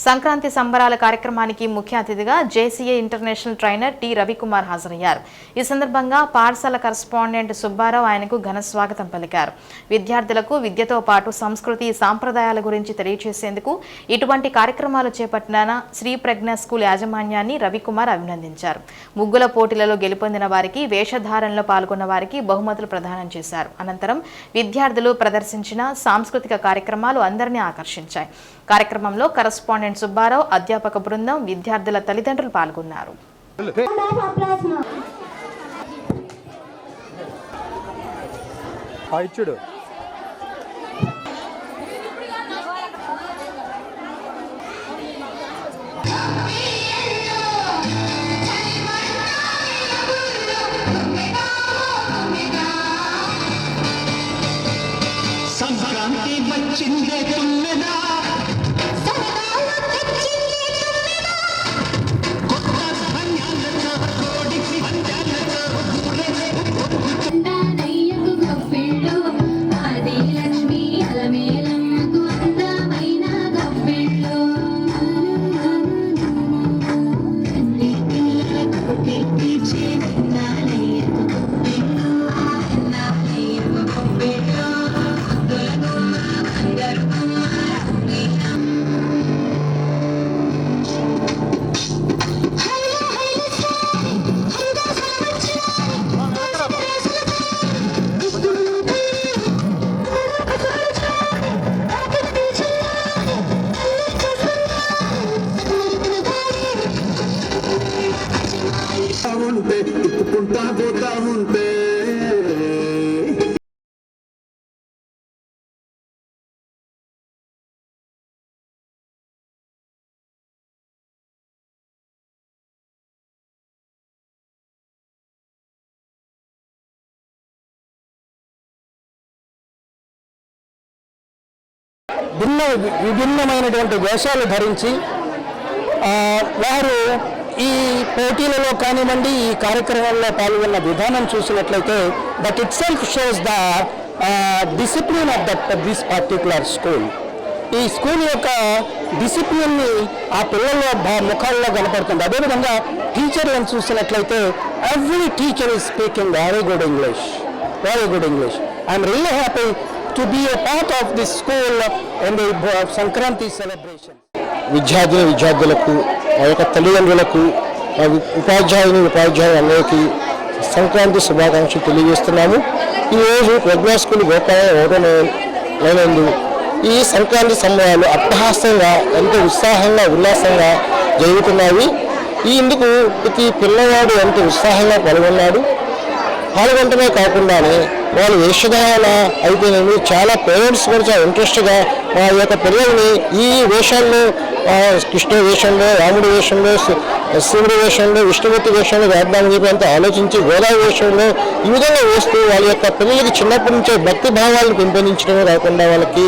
సంక్రాంతి సంబరాల కార్యక్రమానికి ముఖ్య అతిథిగా JCA international trainer T Ravikumar హాజరయ్యారు. ఈ సందర్భంగా పాఠశాల కరస్పాండెంట్ సుబ్బారావు ఆయనకు ఘన స్వాగతం పలికారు. విద్యార్థులకు విద్యతో పాటు సంస్కృతి సాంప్రదాయాల గురించి తెలియజేసేందుకు ఇటువంటి కార్యక్రమాలు చేపట్టిన శ్రీ ప్రజ్ఞ స్కూల్ యాజమాన్యాన్ని రవికుమార్ అభినందించారు. ముగ్గుల పోటీలలో గెలుపొందిన వారికి, వేషధారణలో పాల్గొన్న వారికి బహుమతులు ప్రదానం చేశారు. అనంతరం విద్యార్థులు ప్రదర్శించిన సాంస్కృతిక కార్యక్రమాలు అందరినీ ఆకర్షించాయి. కార్యక్రమంలో కరస్పాండెంట్ సుబ్బారావు, అధ్యాపక బృందం, విద్యార్థుల తల్లిదండ్రులు పాల్గొన్నారు. సంక్రాంతి వచ్చిందే తుమ్మెదా, తిప్పుకుంటా పోతా ఉంటే విభిన్నమైనటువంటి వేషాలు ధరించి వారు ఈ పోటీలలో కానివ్వండి, ఈ కార్యక్రమాల్లో పాల్గొన్న విధానం చూసినట్లయితే that itself shows the discipline of this particular school. ఈ స్కూల్ యొక్క డిసిప్లిన్ని ఆ పిల్లల ముఖాల్లో కనపడుతుంది. అదేవిధంగా టీచర్లను చూసినట్లయితే every teacher is speaking very good English. I'm really happy to be a part of this school and the Sankranti celebration. విద్యార్థులకు ఆ యొక్క తల్లిదండ్రులకు ఉపాధ్యాయులందరికీ సంక్రాంతి శుభాకాంక్షలు తెలియజేస్తున్నాము. ఈరోజు ప్రజ్ఞా స్కూల్ గోపాలనందు ఈ సంక్రాంతి సంబరాలు అట్టహాసంగా ఎంతో ఉత్సాహంగా ఉల్లాసంగా జరుగుతున్నాయి. ఇందుకు ప్రతి పిల్లవాడు ఎంతో ఉత్సాహంగా పాల్గొనటమే కాకుండానే వాళ్ళు వేషధారణ అయితేనేమి చాలా పేరెంట్స్ కూడా చాలా ఇంట్రెస్ట్గా మా యొక్క పిల్లల్ని ఈ వేషాల్లో కృష్ణ వేషంలో, రాముడి వేషంలో, శివుడి వేషంలో, విష్ణుమూర్తి వేషంలో వేద్దామని చెప్పి అంతా ఆలోచించి గోదావరి వేషంలో ఈ విధంగా వేస్తూ వాళ్ళ యొక్క పిల్లలకి చిన్నప్పటి నుంచే భక్తి భావాలను పెంపొందించడమే కాకుండా వాళ్ళకి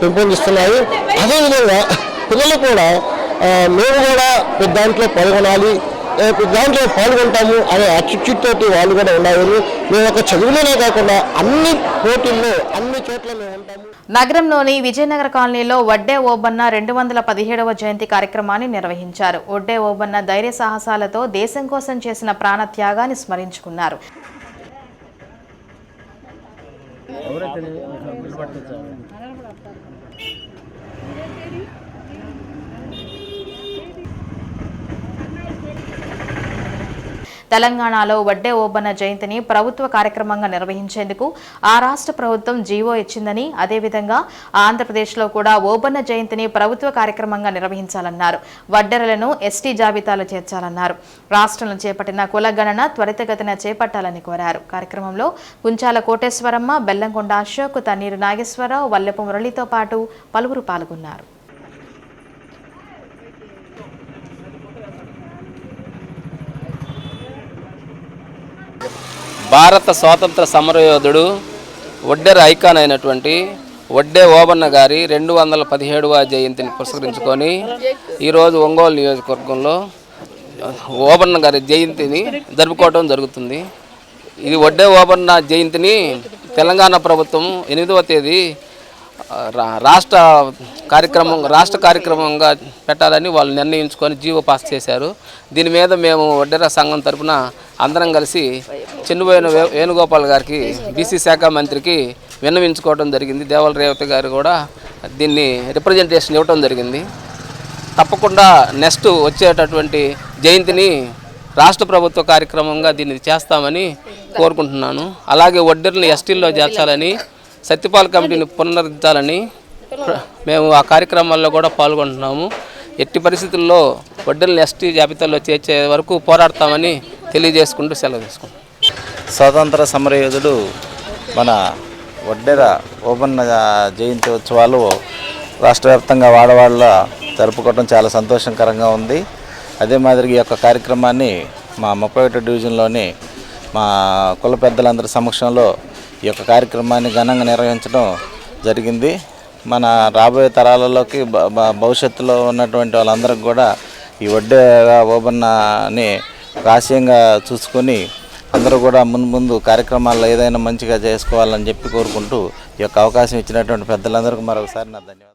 పెంపొందిస్తున్నాయి. అదేవిధంగా పిల్లలు కూడా మేము కూడా దాంట్లో పాల్గొనాలి, దాంట్లో పాల్గొంటాము అనే యాటిట్యూడ్ తోటి వాళ్ళు కూడా ఉండాలి. మేము ఒక చదువులోనే కాకుండా అన్ని పోటీల్లో అన్ని చోట్ల మేము ఉంటాము. నగరంలోని విజయనగర కాలనీలో వడ్డే ఓబన్న 217వ జయంతి కార్యక్రమాన్ని నిర్వహించారు. వడ్డే ఓబన్న ధైర్య సాహసాలతో దేశం కోసం చేసిన ప్రాణ త్యాగాన్ని స్మరించుకున్నారు. తెలంగాణలో వడ్డే ఓబన్న జయంతిని ప్రభుత్వ కార్యక్రమంగా నిర్వహించేందుకు ఆ రాష్ట్ర ప్రభుత్వం జీవో ఇచ్చిందని, అదేవిధంగా ఆంధ్రప్రదేశ్లో కూడా ఓబన్న జయంతిని ప్రభుత్వ కార్యక్రమంగా నిర్వహించాలన్నారు. వడ్డెరలను ఎస్టీ జాబితాలో చేర్చాలన్నారు. రాష్ట్రంలో చేపట్టిన కులగణన త్వరితగతిన చేపట్టాలని కోరారు. కార్యక్రమంలో గుంచాల కోటేశ్వరమ్మ, బెల్లంకొండ అశోక్, తన్నీరు నాగేశ్వరరావు, వల్లెపు మురళితో పాటు పలువురు పాల్గొన్నారు. భారత స్వాతంత్ర సమరయోధుడు వడ్డెర ఐకాన్ అయినటువంటి వడ్డే ఓబన్న గారి 217వ జయంతిని పురస్కరించుకొని ఈరోజు ఒంగోలు నియోజకవర్గంలో ఓబన్న గారి జయంతిని జరుపుకోవడం జరుగుతుంది. ఇది వడ్డే ఓబన్న జయంతిని తెలంగాణ ప్రభుత్వం 8వ తేదీ రాష్ట్ర కార్యక్రమంగా పెట్టాలని వాళ్ళు నిర్ణయించుకొని జీవో పాస్ చేశారు. దీని మీద మేము వడ్డెర సంఘం తరఫున అందరం కలిసి చెన్నుబోయిన వేణుగోపాల్ గారికి, బీసీ శాఖ మంత్రికి విన్నవించుకోవడం జరిగింది. దేవల రేవతి గారు కూడా దీన్ని రిప్రజెంటేషన్ ఇవ్వడం జరిగింది. తప్పకుండా నెక్స్ట్ వచ్చేటటువంటి జయంతిని రాష్ట్ర ప్రభుత్వ కార్యక్రమంగా దీన్ని చేస్తామని కోరుకుంటున్నాను. అలాగే వడ్డెర్లను ఎస్టీల్లో చేర్చాలని, సత్యపాల్ కమిటీని పునరుద్ధరించాలని మేము ఆ కార్యక్రమాల్లో కూడా పాల్గొంటున్నాము. ఎట్టి పరిస్థితుల్లో వడ్డెర్లను ఎస్టీ జాబితాలో చేర్చే వరకు పోరాడతామని తెలియజేసుకుంటూ సెలవు తీసుకుంటాం. స్వాతంత్ర సమరయోధుడు మన వడ్డెర ఓబన్న జయంతి ఉత్సవాలు రాష్ట్ర వ్యాప్తంగా వాడవాళ్ళ జరుపుకోవడం చాలా సంతోషకరంగా ఉంది. అదే మాదిరిగా ఈ యొక్క కార్యక్రమాన్ని మా 31 డివిజన్లోని మా కుల పెద్దలందరి సమక్షంలో ఈ యొక్క కార్యక్రమాన్ని ఘనంగా నిర్వహించడం జరిగింది. మన రాబోయే తరాలలోకి భవిష్యత్తులో ఉన్నటువంటి వాళ్ళందరికీ కూడా ఈ వడ్డే ఓబన్నని ఆశయంగా చూసుకొని అందరూ కూడా ముందు కార్యక్రమాల్లో ఏదైనా మంచిగా చేసుకోవాలని చెప్పి కోరుకుంటూ ఈ యొక్క అవకాశం ఇచ్చినటువంటి పెద్దలందరికీ మరొకసారి నా ధన్యవాదాలు.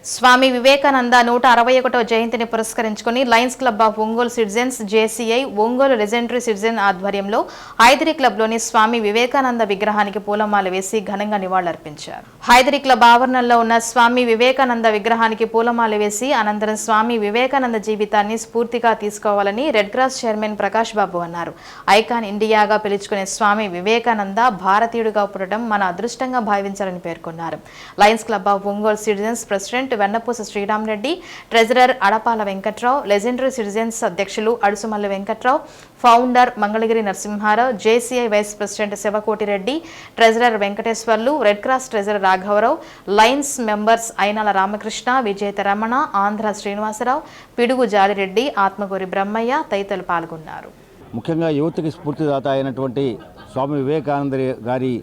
స్వామి వివేకానంద 161వ జయంతిని పురస్కరించుకుని Lions club of Ongole citizens, JCI, Ongole legendary citizen ఆధ్వర్యంలో హైదరీ క్లబ్లోని స్వామి వివేకానంద విగ్రహానికి పూలమాల వేసి ఘనంగా నివాళులర్పించారు. హైదరీ క్లబ్ ఆవరణలో ఉన్న స్వామి వివేకానంద విగ్రహానికి పూలమాల వేసి అనంతరం స్వామి వివేకానంద జీవితాన్ని స్ఫూర్తిగా తీసుకోవాలని రెడ్ క్రాస్ చైర్మన్ ప్రకాష్ బాబు అన్నారు. ఐకాన్ ఇండియాగా పిలుచుకునే స్వామి వివేకానంద భారతీయుడిగా పుట్టడం మన అదృష్టంగా భావించాలని పేర్కొన్నారు. Lions club of Ongole citizens president Vennapusa Sriramareddy, treasurer Adapala Venkatrao, legendary citizens అధ్యక్షులు Adusumalli Venkatrao, founder Mangalagiri Narasimharao, JCI vice president Sivakotireddy, treasurer Venkateswarlu, red cross treasurer రాఘవరావు, లయన్స్ మెంబర్స్ అయినాల రామకృష్ణ, విజేత రమణ, ఆంధ్ర శ్రీనివాసరావు, పిడుగు జాలిరెడ్డి, ఆత్మకూరి బ్రహ్మయ్య తదితరులు పాల్గొన్నారు. ముఖ్యంగా యువతకి స్ఫూర్తిదాత అయినటువంటి స్వామి వివేకానంద గారి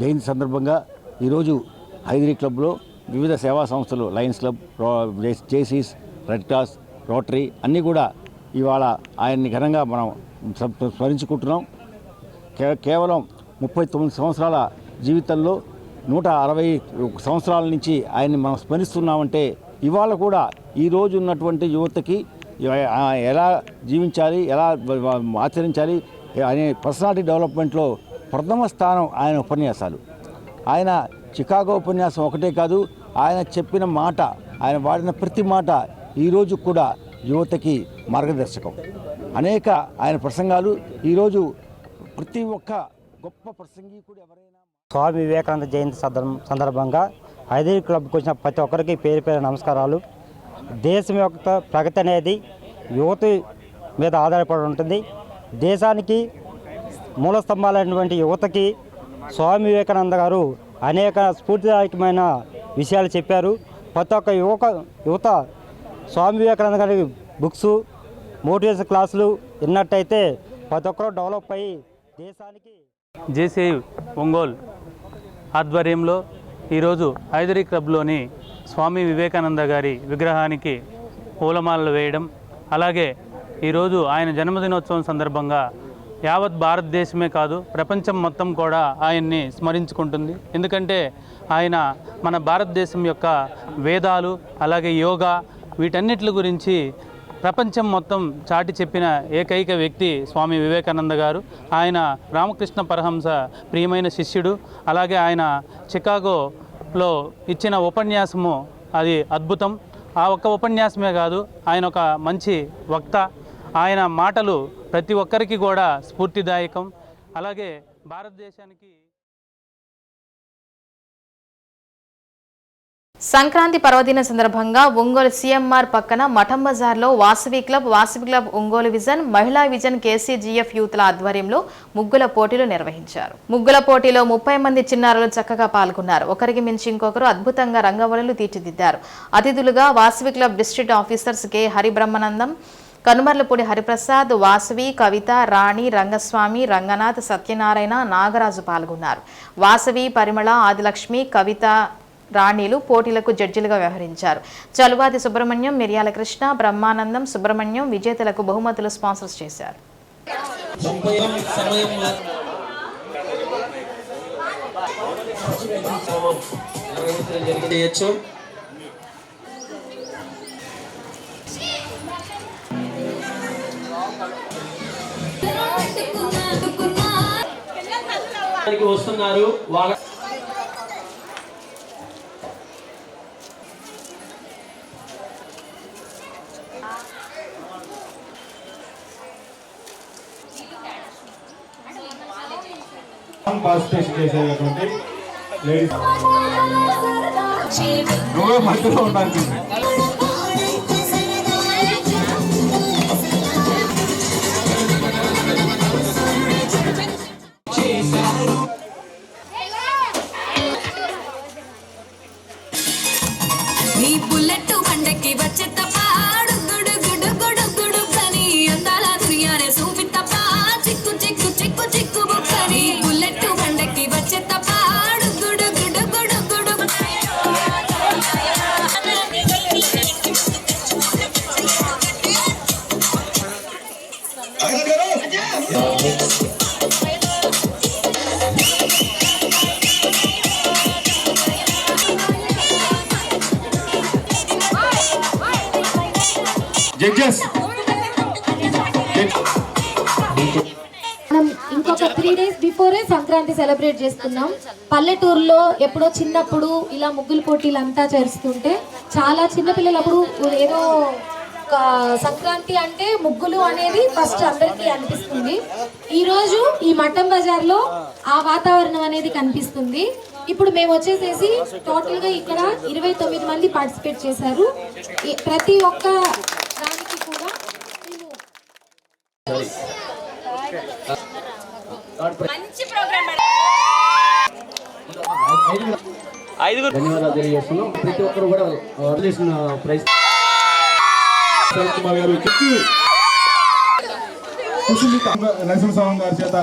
జయంతి సందర్భంగా ఈరోజు హైదరీ క్లబ్లో వివిధ సేవా సంస్థలు lions club, Jaycees, red cross, rotary అన్నీ కూడా ఇవాళ ఆయన్ని ఘనంగా మనం స్మరించుకుంటున్నాం. కేవలం 39 సంవత్సరాల జీవితంలో 160 సంవత్సరాల నుంచి ఆయన్ని మనం స్మరిస్తున్నామంటే ఇవాళ కూడా ఈరోజు ఉన్నటువంటి యువతకి ఎలా జీవించాలి, ఎలా ఆచరించాలి అనే పర్సనాలిటీ డెవలప్మెంట్లో ప్రథమ స్థానం ఆయన ఉపన్యాసాలు. ఆయన చికాగో ఉపన్యాసం ఒకటే కాదు, ఆయన చెప్పిన మాట, ఆయన వాడిన ప్రతి మాట ఈరోజు కూడా యువతకి మార్గదర్శకం. అనేక ఆయన ప్రసంగాలు ఈరోజు ప్రతి ఒక్క గొప్ప ప్రసంగికుడు ఎవరైనా. స్వామి వివేకానంద జయంతి సందర్భంగా హైదరీ క్లబ్కి వచ్చిన ప్రతి ఒక్కరికి పేరు పేరు నమస్కారాలు. దేశం యొక్క ప్రగతి అనేది యువత మీద ఆధారపడి ఉంటుంది. దేశానికి మూల స్తంభాలైనటువంటి యువతకి స్వామి వివేకానంద గారు అనేక స్ఫూర్తిదాయకమైన విషయాలు చెప్పారు. ప్రతి ఒక్క యువత స్వామి వివేకానంద గారి బుక్స్, మోటివేషన్ క్లాసులు విన్నట్టయితే ప్రతి ఒక్కరు డెవలప్ అయ్యి దేశానికి. జేసీఐ ఒంగోలు ఆధ్వర్యంలో ఈరోజు హైదరీ క్లబ్లోని స్వామి వివేకానంద గారి విగ్రహానికి పూలమాలలు వేయడం, అలాగే ఈరోజు ఆయన జన్మదినోత్సవం సందర్భంగా యావత్ భారతదేశమే కాదు ప్రపంచం మొత్తం కూడా ఆయన్ని స్మరించుకుంటుంది. ఎందుకంటే ఆయన మన భారతదేశం యొక్క వేదాలు, అలాగే యోగా, వీటన్నిటి గురించి ప్రపంచం మొత్తం చాటి చెప్పిన ఏకైక వ్యక్తి స్వామి వివేకానంద గారు. ఆయన రామకృష్ణ పరహంస ప్రియమైన శిష్యుడు. అలాగే ఆయన చికాగోలో ఇచ్చిన ఉపన్యాసము అది అద్భుతం. ఆ ఒక్క ఉపన్యాసమే కాదు, ఆయన ఒక మంచి వక్త. ఆయన మాటలు ప్రతి ఒక్కరికి కూడా స్ఫూర్తిదాయకం. అలాగే భారతదేశానికి సంక్రాంతి పర్వదిన సందర్భంగా ఒంగోలు సిఎంఆర్ పక్కన మఠం బజార్లో వాసవి క్లబ్ ఒంగోలు విజన్, మహిళా విజన్, కేసీజీఎఫ్ యూత్ల ఆధ్వర్యంలో ముగ్గుల పోటీలు నిర్వహించారు. ముగ్గుల పోటీలో 30 మంది చిన్నారులు చక్కగా పాల్గొన్నారు. ఒకరికి మించి ఇంకొకరు అద్భుతంగా రంగవల్లులు తీర్చిదిద్దారు. అతిథులుగా Vasavi club district officers K Haribrahmanandam, Kanumarlapudi Hariprasad, Vasavi, Kavitha, Rani, Rangaswamy, Ranganath, Satyanarayana, Nagaraju పాల్గొన్నారు. వాసవి, పరిమళ, ఆదిలక్ష్మి, కవిత, రాణిలు పోటీలకు జడ్జిలుగా వ్యవహరించారు. చలువాది సుబ్రహ్మణ్యం, మిర్యాల కృష్ణ, బ్రహ్మానందం, సుబ్రహ్మణ్యం విజేతలకు బహుమతులు స్పాన్సర్ చేశారు. వస్తున్నారు వాళ్ళ పార్టిసిపేషన్ చేసేటువంటి లేడీస్ నువ్వే మధ్యలో ఉండాలి. నీ బుల్లెట్ బండకి వచ్చే తప్ప గుడు గుడు గుడు గుడు కని అందాల దునియానే సూపి తప్ప చిక్కు చిక్కు చిక్కు చిక్కు బుక్కని బుల్లెట్ బండకి వచ్చే తప్ప గుడు గుడు గుడు గుడు జడ్జెస్ మనం ఇంకొక 3 days బిఫోరే సంక్రాంతి సెలబ్రేట్ చేస్తున్నాం. పల్లెటూరులో ఎప్పుడో చిన్నప్పుడు ఇలా ముగ్గులు పోటీలు అంతా చేస్తుంటే చాలా చిన్నపిల్లలు అప్పుడు ఏదో సంక్రాంతి అంటే ముగ్గులు అనేది ఫస్ట్ అందరికీ అనిపిస్తుంది. ఈరోజు ఈ మఠం బజార్లో ఆ వాతావరణం అనేది కనిపిస్తుంది. ఇప్పుడు మేము వచ్చేసేసి టోటల్గా ఇక్కడ 29 మంది పార్టిసిపేట్ చేశారు. ప్రతి ఒక్క దానికి కూడా ధన్యవాదాలు తెలియజేస్తున్నాం. ప్రతి ఒక్కరు కూడా చేసిన ప్రైజ్ నరసింహస్వామి గారి చేత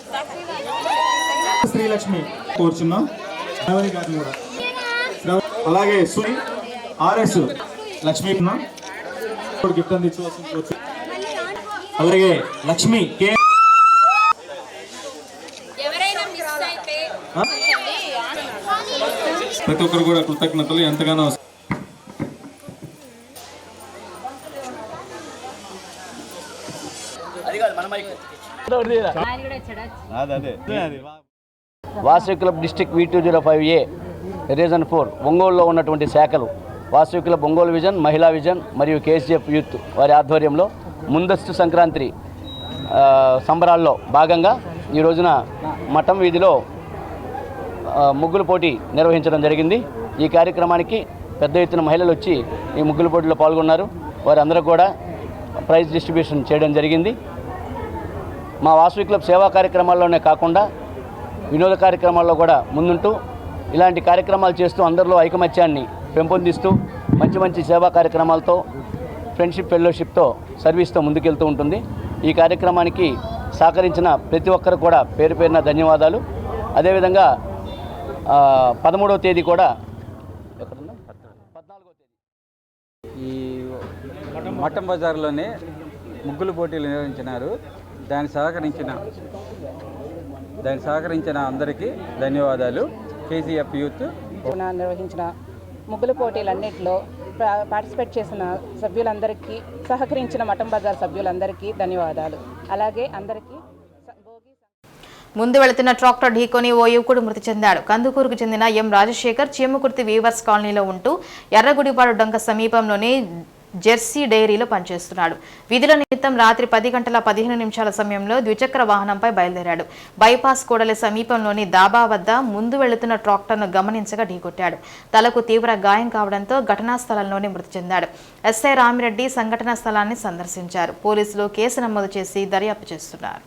శ్రీలక్ష్మి కోరుచున్నాం. గారిని కూడా అలాగే ఆర్ఎస్ లక్ష్మీ గిఫ్ట్ అందించవచ్చు. అలాగే లక్ష్మి కే ప్రతి ఒక్కరు కూడా కృతజ్ఞతలు ఎంతగానో. Vasavi club district V205A reason 4 ఒంగోలులో ఉన్నటువంటి శాఖలు వాసవి క్లబ్ ఒంగోలు విజన్, మహిళా విజన్ మరియు కేసీఎఫ్ యూత్ వారి ఆధ్వర్యంలో ముందస్తు సంక్రాంతి సంబరాల్లో భాగంగా ఈ రోజున మఠం వీధిలో ముగ్గుల పోటీ నిర్వహించడం జరిగింది. ఈ కార్యక్రమానికి పెద్ద ఎత్తున మహిళలు వచ్చి ఈ ముగ్గుల పోటీలో పాల్గొన్నారు. వారందరూ కూడా ప్రైజ్ డిస్ట్రిబ్యూషన్ చేయడం జరిగింది. మా వాసవి క్లబ్ సేవా కార్యక్రమాల్లోనే కాకుండా వినోద కార్యక్రమాల్లో కూడా ముందుంటూ ఇలాంటి కార్యక్రమాలు చేస్తూ అందరిలో ఐకమత్యాన్ని పెంపొందిస్తూ మంచి మంచి సేవా కార్యక్రమాలతో ఫ్రెండ్షిప్ ఫెలోషిప్తో సర్వీస్తో ముందుకెళ్తూ ఉంటుంది. ఈ కార్యక్రమానికి సహకరించిన ప్రతి ఒక్కరు కూడా పేరు పేరున ధన్యవాదాలు. అదేవిధంగా 13వ తేదీ కూడా ఈ మఠం బజార్లోనే ముగ్గులు పోటీలు నిర్వహించినారు. దాన్ని సహకరించిన అందరికీ ధన్యవాదాలు. కేసీఎఫ్ యూత్ నిర్వహించిన ముగ్గుల పోటీలన్నింటిలో పార్టిసిపేట్ చేసిన సభ్యులందరికీ, సహకరించిన మఠం బజార్ సభ్యులందరికీ ధన్యవాదాలు. అలాగే అందరికీ ముందు వెళుతున్న ట్రాక్టర్ ఢీకొని ఓ యువకుడు మృతి చెందాడు. కందుకూరుకు చెందిన ఎం రాజశేఖర్ చీమకుర్తి వీవర్స్ కాలనీలో ఉంటూ ఎర్రగుడిపాడు డొంక సమీపంలోని జెర్సీ డైరీలో పనిచేస్తున్నాడు. విధుల నిమిత్తం రాత్రి 10:15 సమయంలో ద్విచక్ర వాహనంపై బయలుదేరాడు. బైపాస్ కూడలి సమీపంలోని దాబా వద్ద ముందు వెళుతున్న ట్రాక్టర్ను గమనించగా ఢీకొట్టాడు. తలకు తీవ్ర గాయం కావడంతో ఘటనా స్థలంలోనే మృతి చెందాడు. ఎస్ఐ రామిరెడ్డి సంఘటనా స్థలాన్ని సందర్శించారు. పోలీసులు కేసు నమోదు చేసి దర్యాప్తు చేస్తున్నారు.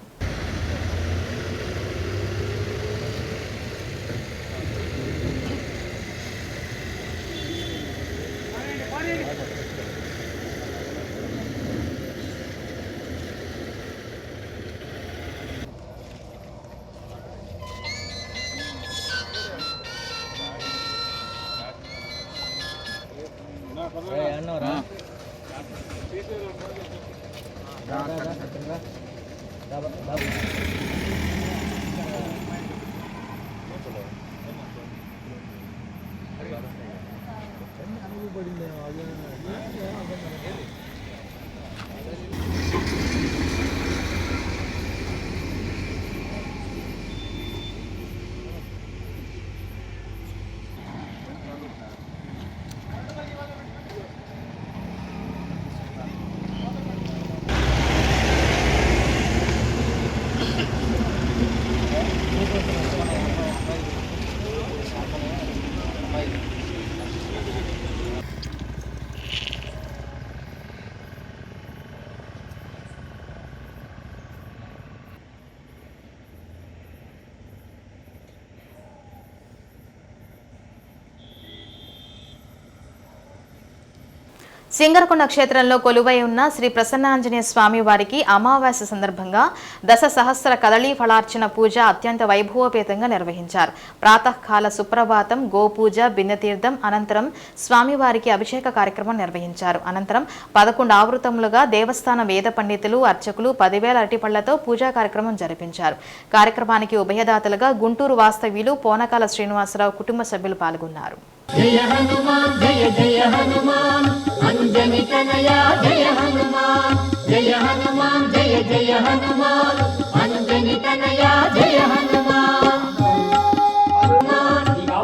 సింగరకొండ క్షేత్రంలో కొలువై ఉన్న శ్రీ ప్రసన్నాంజనేయ స్వామి వారికి అమావాస్య సందర్భంగా దశ సహస్ర కదళీ ఫలార్చన పూజ అత్యంత వైభవోపేతంగా నిర్వహించారు. ప్రాతకాల సుప్రభాతం, గోపూజ, బిన్నతీర్థం అనంతరం స్వామివారికి అభిషేక కార్యక్రమం నిర్వహించారు. అనంతరం 11 ఆవృతములుగా దేవస్థాన వేద పండితులు, అర్చకులు 10,000 అరటిపళ్లతో పూజా కార్యక్రమం జరిపించారు. కార్యక్రమానికి ఉభయదాతలుగా గుంటూరు వాస్తవ్యులు పోనకాల శ్రీనివాసరావు కుటుంబ సభ్యులు పాల్గొన్నారు. జయ హనుమాన్ జయ జయ హనుమాన్ అంజని తనయా జయ హనుమాన్ జయ హనుమాన్ జయ జయ హనుమాన్ అంజని తనయా జయ హనుమాన్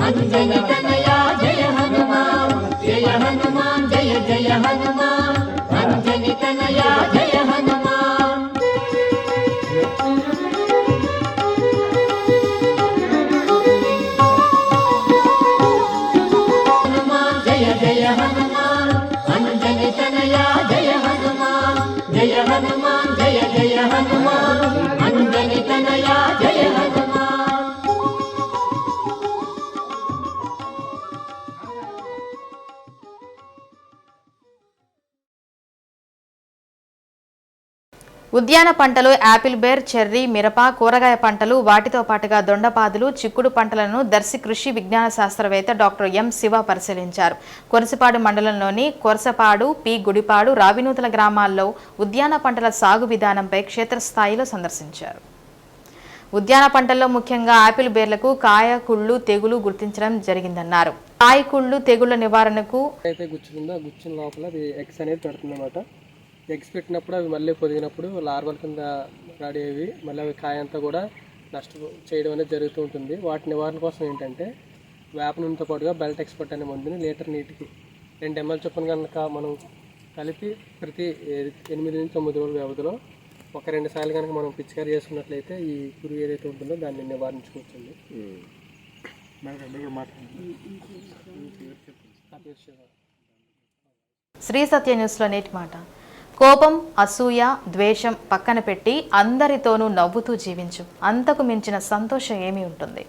అంజని తనయా జయ హనుమాన్ జయ హనుమాన్ జయ జయ హనుమాన్ అంజని తనయా జయ హనుమాన్ జయ హనుమాన్ అంజని తనయా జయ హనుమాన్ జయ హనుమాన్ జయ జయ హనుమాన్ అంజని తనయా జయ హనుమాన్. ఉద్యాన పంటలు యాపిల్ బేర్, చెర్రీ, మిరప, కూరగాయ పంటలు, వాటితో పాటుగా దొండపాదులు, చిక్కుడు పంటలను దర్శి కృషి విజ్ఞాన శాస్త్రవేత్త డాక్టర్ ఎం శివ పరిశీలించారు. కొరసపాడు మండలంలోని కొరసపాడు, పి గుడిపాడు, రావినూతల గ్రామాల్లో ఉద్యాన పంటల సాగు విధానంపై క్షేత్రస్థాయిలో సందర్శించారు. ఉద్యాన పంటల్లో ముఖ్యంగా యాపిల్ బేర్లకు కాయ కుళ్ళు తెగులు గుర్తించడం జరిగిందన్నారు. కాయ కుళ్ళు తెగుళ్ల నివారణకు అయితే గుచ్చుందో ఆ గుచ్చిన లోపల అది ఎగ్స్ అనేది పెడుతుందన్నమాట. ఎగ్స్ పెట్టినప్పుడు అవి మళ్ళీ పొదిగినప్పుడు లార్వల్ కింద రెడీ అయ్యి మళ్ళీ అవి కాయ అంతా కూడా చేయడం అనేది జరుగుతూ ఉంటుంది. వాటి నివారణ కోసం ఏంటంటే వేప నూనెతో పాటుగా బెల్ట్ ఎక్స్పర్ట్ అనే మందుని లీటర్ నీటికి 2 ml చొప్పున కనుక మనం కలిపి ప్రతి 8 నుంచి 9 రోజుల వ్యవధిలో 1-2 సార్లు కనుక మనం పిచికారీ చేసుకున్నట్లయితే ఈ పురుగు ఏదైతే ఉంటుందో దాన్ని నివారించుకోవచ్చండి. శ్రీ సత్య న్యూస్లో నేటి మాట. కోపం, అసూయ, ద్వేషం పక్కన పెట్టి అందరితోనూ నవ్వుతూ జీవించు. అంతకు మించిన సంతోషం ఏమీ ఉంటుంది.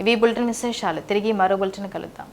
ఇవి బులెటిన్ విశేషాలు. తిరిగి మరో బులెటిన్ కలుద్దాం.